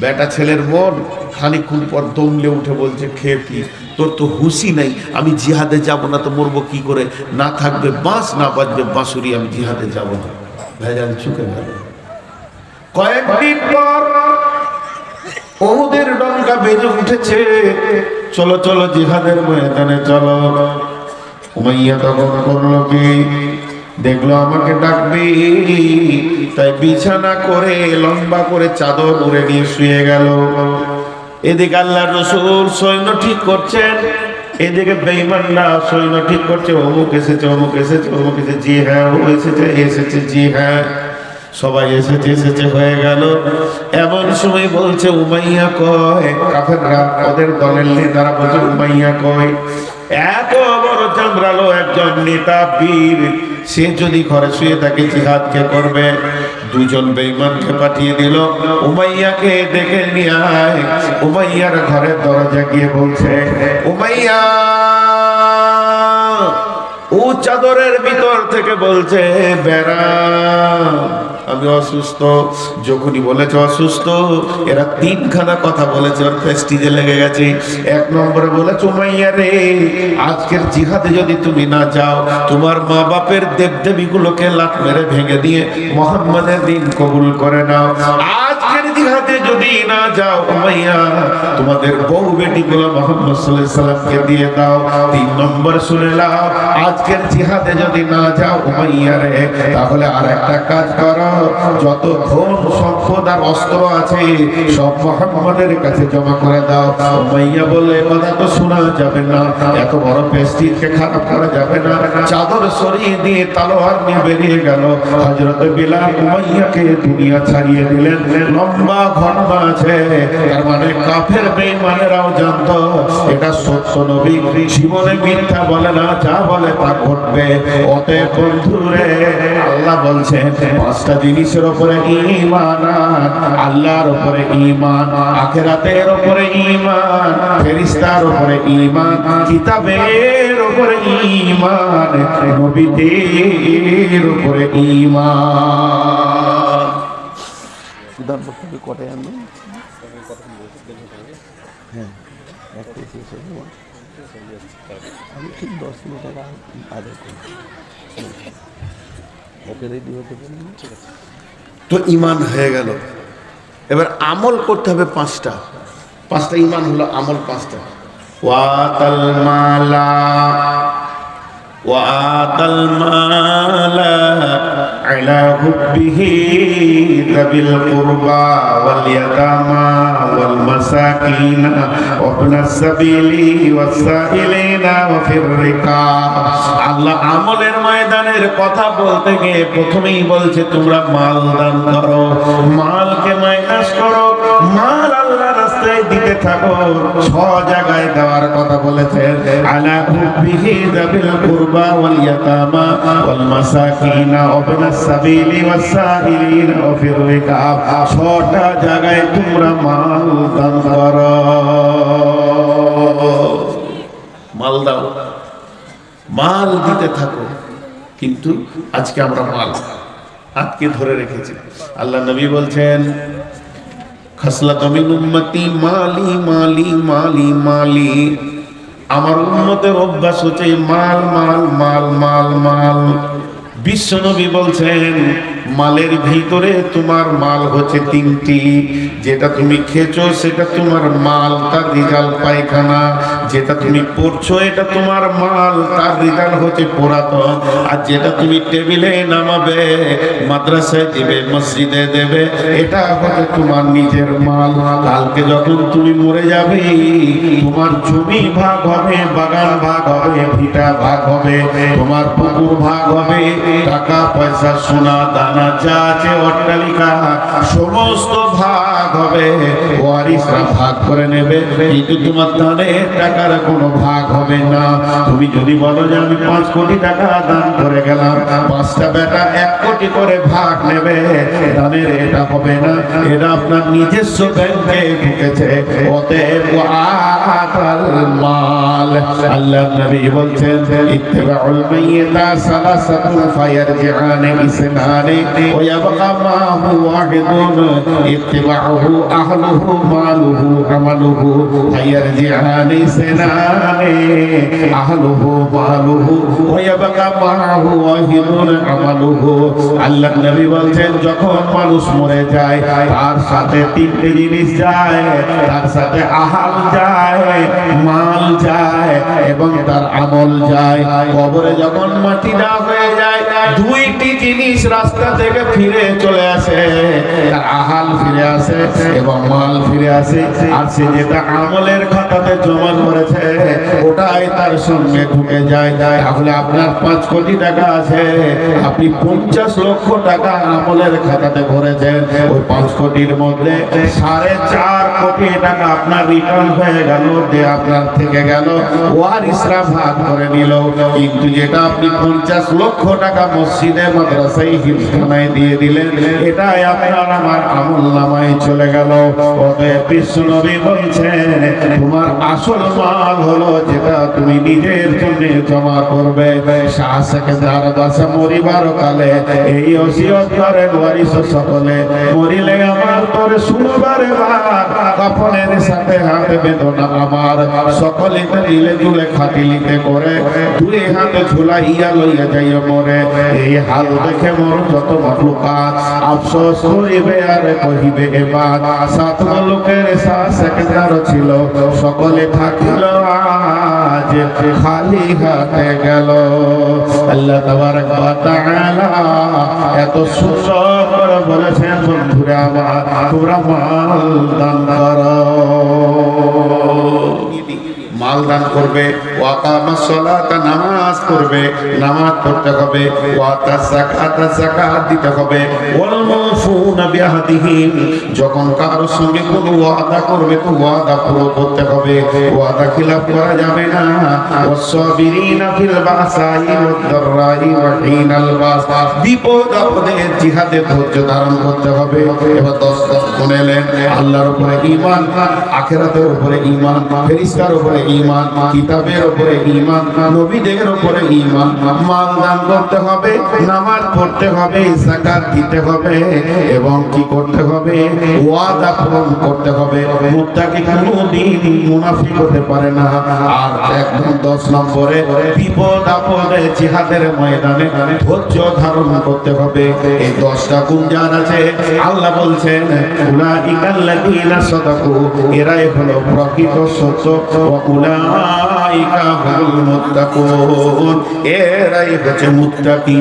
বেটা ছেলের মন খানিকক্ষণ পর দমলে উঠে বলছে খেয়ে পি, তোর তো হুঁশি নাই, আমি জিহাদে যাব না তো মরবো কি করে, না থাকবে বাঁশ না বাজবে বাঁশুরি, আমি জিহাদে যাব না। ভেজাল চুকে গেল। কয়েকদিন পর ওহুদের ডঙ্কা বেজে উঠেছে, চলো চলো জিহাদের ময়দানে চলো। উমাইয়া তখন করলো কি, দেখলো আমাকে ডাকবে, তাই বিছানা করে লম্বা করে চাদর উড়ে নিয়ে শুয়ে গেল। এদিকে আল্লাহর রাসূল সৈন্য ঠিক করছেন, এদিকে বেঈমানরা সৈন্য ঠিক করছে, অমুক এসেছে অমুক এসেছে অমুক এসেছে, জি হ্যাঁ ও এসেছে এসেছে, জি হ্যাঁ সবাই এসেছে এসেছে হয়ে গেল। এমন সময় বলছে উমাইয়া কয়, কাফেররা ওদের দলের নেতারা বলছে উমাইয়া কয়, এত বড় চামড়ালো একজন নেতা বীর, সে যদি ঘরে শুয়ে থাকে জিহাদ কে করবে? দুজন বেঈমানকে পাঠিয়ে দিল, উমাইয়াকে ডেকে নিয়ে আয়। উমাইয়ার ঘরের দরজা গিয়ে বলছে উমাইয়া, ও চাদরের ভিতর থেকে বলছে বেড়া আমি অসুস্থ। যখনই বলেছে অসুস্থ, এরা তিনখানা কথা বলেছে, ওর প্রেস্টিজে লেগে গেছে। এক নম্বরে বলেছে উমাইয়া রে, আজকের জিহাদে যদি তুমি না যাও, তোমার মা বাপের দেবদেবীগুলোকে লাত মেরে ভেঙে দিয়ে মুহাম্মাদের দিন কবুল করে নাও। আজকের জিহাদে যদি না যাও উমাইয়া, তোমাদের বউ বেটিগুলো মুহাম্মদ সাল্লাল্লাহু আলাইহি সাল্লামকে দিয়ে দাও। তিন নম্বর শুনে নাও, আজকের জিহাদে যদি না যাও উমাইয়া রে, তাহলে আর একটা কাজ করো, যত ধন সম্পদ আর অস্ত্র আছে সব মুহাম্মাদের কাছে জমা করে দাও। উমাইয়া বলে কথা তো শোনা যাবে না, এত বড় প্রেস্টিজকে খারাপ করা যাবে না। চাদর সরিয়ে দিয়ে তলোয়ার নিয়ে বেরিয়ে গেল। হযরত বিলাল উমাইয়াকে দুনিয়া ছাড়িয়ে দিলেন। লম্বা ঘটনা আছে, তার মানে কাফের বেঈমানেরাও জানতো এটা সত্য নবী, জীবনে মিথ্যা বলে না, যা বলে তা ঘটবে। অতএব বন্ধুরে, আল্লাহ বলছেন পাঁচটা জিনিসের উপরে ঈমান, আল্লাহর উপরে ঈমান, আখিরাতের উপরে ঈমান, ফেরেশতার উপরে ঈমান, কিতাবের উপরে ঈমান, নবীদের উপরে ঈমান। সুদান বক্তব্য কোটায় আনবে, হ্যাঁ আমি ঠিক 10 মিনিট আগে করি, ওকে রেডি হতে পারি। ঠিক আছে, তো ঈমান হয়ে গেল। এবার আমল করতে হবে পাঁচটা। ঈমান হলো আমল পাঁচটা। ওয়াতাল মালা আলা হুব্বিহি যাবিল কুরবা ওয়াল ইয়াতামা ওয়াল মাসাকিন ওয়া ইবনাস সাবিলি ওয়াস সাইলিনা ওয়া ফির রিকাব। আল্লাহ আমলের ময়দানের কথা বলতে গিয়ে প্রথমেই বলছে তোমরা মাল দান করো, মালকে মাইনাস করো। মাল আল্লাহ রাস্তায় দিতে থাকো। 6 জায়গায় দেওয়ার কথা বলেছেন, আলা হুব্বিহি যাবিল কুরবা ওয়াল ইয়াতামা ওয়াল মাসাকিন ওয়া ইবনাস সাবিলি ওয়াস সাইলিন ওয়া ফির রিকাব। 6টা জায়গায় তোমরা মাল দান করো। মাল দাও, মাল দিতে থাকো। কিন্তু আজকে আমরা মাল আটকে ধরে রেখেছি। আল্লাহ নবী বলছেন, খাসলাতু মিন উম্মতি মালি মালি মালি মালি। আমার উম্মতের অভ্যাস হচ্ছে মাল মাল মাল মাল মাল। বিশ্ব নবী বলছেন, মালের ভিতরে তোমার মাল হচ্ছে 3টি। যেটা তুমি খেছো সেটা তোমার মাল, তার রেজাল্ট পায়খানা। যেটা তুমি পড়ছো এটা তোমার মাল, তার রেজাল্ট হচ্ছে পুরাতন। আর যেটা তুমি টেবিলে নামাবে, মাদ্রাসায় দিবে, মসজিদে দেবে, এটা হচ্ছে তোমার নিজের মাল। কালকে যখন তুমি মরে যাবে, তোমার জমি ভাগ হবে, বাগান ভাগ হবে, ভিটা ভাগ হবে, তোমার পুকুর ভাগ হবে, টাকা পয়সা সোনা দানা যা আছে অট্টালিকা সমস্ত ভাগ হবে। ওয়ারিসরা ভাগ করে নেবে, কিন্তু তোমার দানের টাকার কোনো ভাগ হবে না। তুমি যদি বলো যে আমি 5 কোটি টাকা দান করে গেলাম, 5টা বেটা 1 কোটি করে ভাগ নেবে, দানের এটা হবে না। এটা আপনার নিজস্ব ব্যাংকে ঢুকেছে। অতএব ওয়াতাল মাল। আল্লাহর নবী বলছেন, ইত্তিবাউল মাইয়িতা সালাসাতুন ফায়ারজিআনি ইসনানি ওয়া ইয়াবকা মাহু ওয়াহিদুন ইত্তিবাউহু আহলুহু মালুহু আমালুহু ফায়ারজিআনি ইসনানি আহলুহু মালুহু ওয়া ইয়াবকা মাহু ওয়াহিদুন আমালুহু। আল্লাহর নবী বলছেন, যখন মানুষ মরে যায় তার সাথে 3টে জিনিস যায়। তার সাথে আহাল যায়, মাল যায় এবং তার আমল যায়। কবরে যখন মাটি দেওয়া হয়ে যায়, 2টি জিনিস রাস্তা থেকে ফিরে চলে আসে। তার আহাল ফিরে আসে এবং মাল ফিরে আসে। আর সে যেটা আমলের খাতাতে জমা করেছে ওটাই তার সঙ্গে ঢুকে যায়। তাহলে আপনার 5 কোটি টাকা আছে, আপনি 50 লক্ষ টাকা আমলের খাতাতে ভরেছেন। ওই 5 কোটির মধ্যে 4.5 কোটি টাকা আপনার রিটার্ন হয়ে গেল, যে আপনার থেকে গেল, ওয়ারিসরা ভাগ করে নিল। কিন্তু যেটা আপনি 50 লক্ষ টাকা মসজিদে মাদ্রাসায় হিফজখানায় দিয়ে দিলেন, এটাই আপনার আমার আমল নামায় চলে গেল। অতএব বিশ্ব নবী বলছেন, তোমার আসল মাল হলো যেটা তুমি নিজের জন্য জমা করবে। শাহ সেকেন্দার বাসা মরিবার কালে এই ওসিয়ত করেন, ওয়ারিস সকলে, মরিলে আমার তোরে শুনবারে বার, কাফনের সাথে হাত বেদনা আমার, সকলে দিলে জুলে খাটিলিতে করে, 2 হাতে ঝুলাইয়া লইয়া যাইয়া মরে। এই হাল দেখে মোর যত মাখলুকাত আফসোস করিবে আর কহিবে এবার, 7 লোকের শাহ সেকেন্দার ছিল, সকলে থাকিল আজ খালি হাতে গেল। আল্লাহ তাবারক ওয়া তাআলা এত সুন্দর করে বলেছেন, বন্ধুরা আমার, তোমরা মাল দান করো। মাল দান করবে, ওয়াকামাস সালাতা, নামাজ পড়বে, নামাজ পড়তে হবে, ওয়াতাজ যাকাতা, যাকাত দিতে হবে, ওয়াল মুফুনা বিআহদিহিম, যখন কারোর সঙ্গে কোনো ওয়াদা করবে তো ওয়াদা পুরো করতে হবে, ওয়াদা খিলাফ করা যাবে না। ওয়াসসাবিরিনা ফিল বাসাই ওয়াদ দাররাই ওয়া হিনাল বাস, বিপদ আপদে জিহাদে ধৈর্য ধারণ করতে হবে। এবার 10 শুনেলেন, আল্লাহর উপরে ঈমান, আখিরাতের উপরে ঈমান, ফেরেশতার উপরে ঈমান, কিতাবের উপরে ঈমান, নবীদের উপরে ঈমান। মাল দান করতে হবে, নামাজ পড়তে হবে, যাকাত দিতে হবে এবং কি করতে হবে, ওয়াদা পূরণ করতে হবে। মুত্তাকি কোনদিন মুনাফিক হতে পারে না। আর একদম 10 নম্বরে, বিপদ আপদে জিহাদের ময়দানে ধৈর্য ধারণ করতে হবে। এই 10টা গুণ যার আছে, আল্লাহ বলছেন, উলাইকাল্লাযীনা সাদাকু, এরাই হলো প্রকৃত সত্য, উলাইকা হুমুল মুত্তাকুন, এরাই হচ্ছে মুত্তাকি।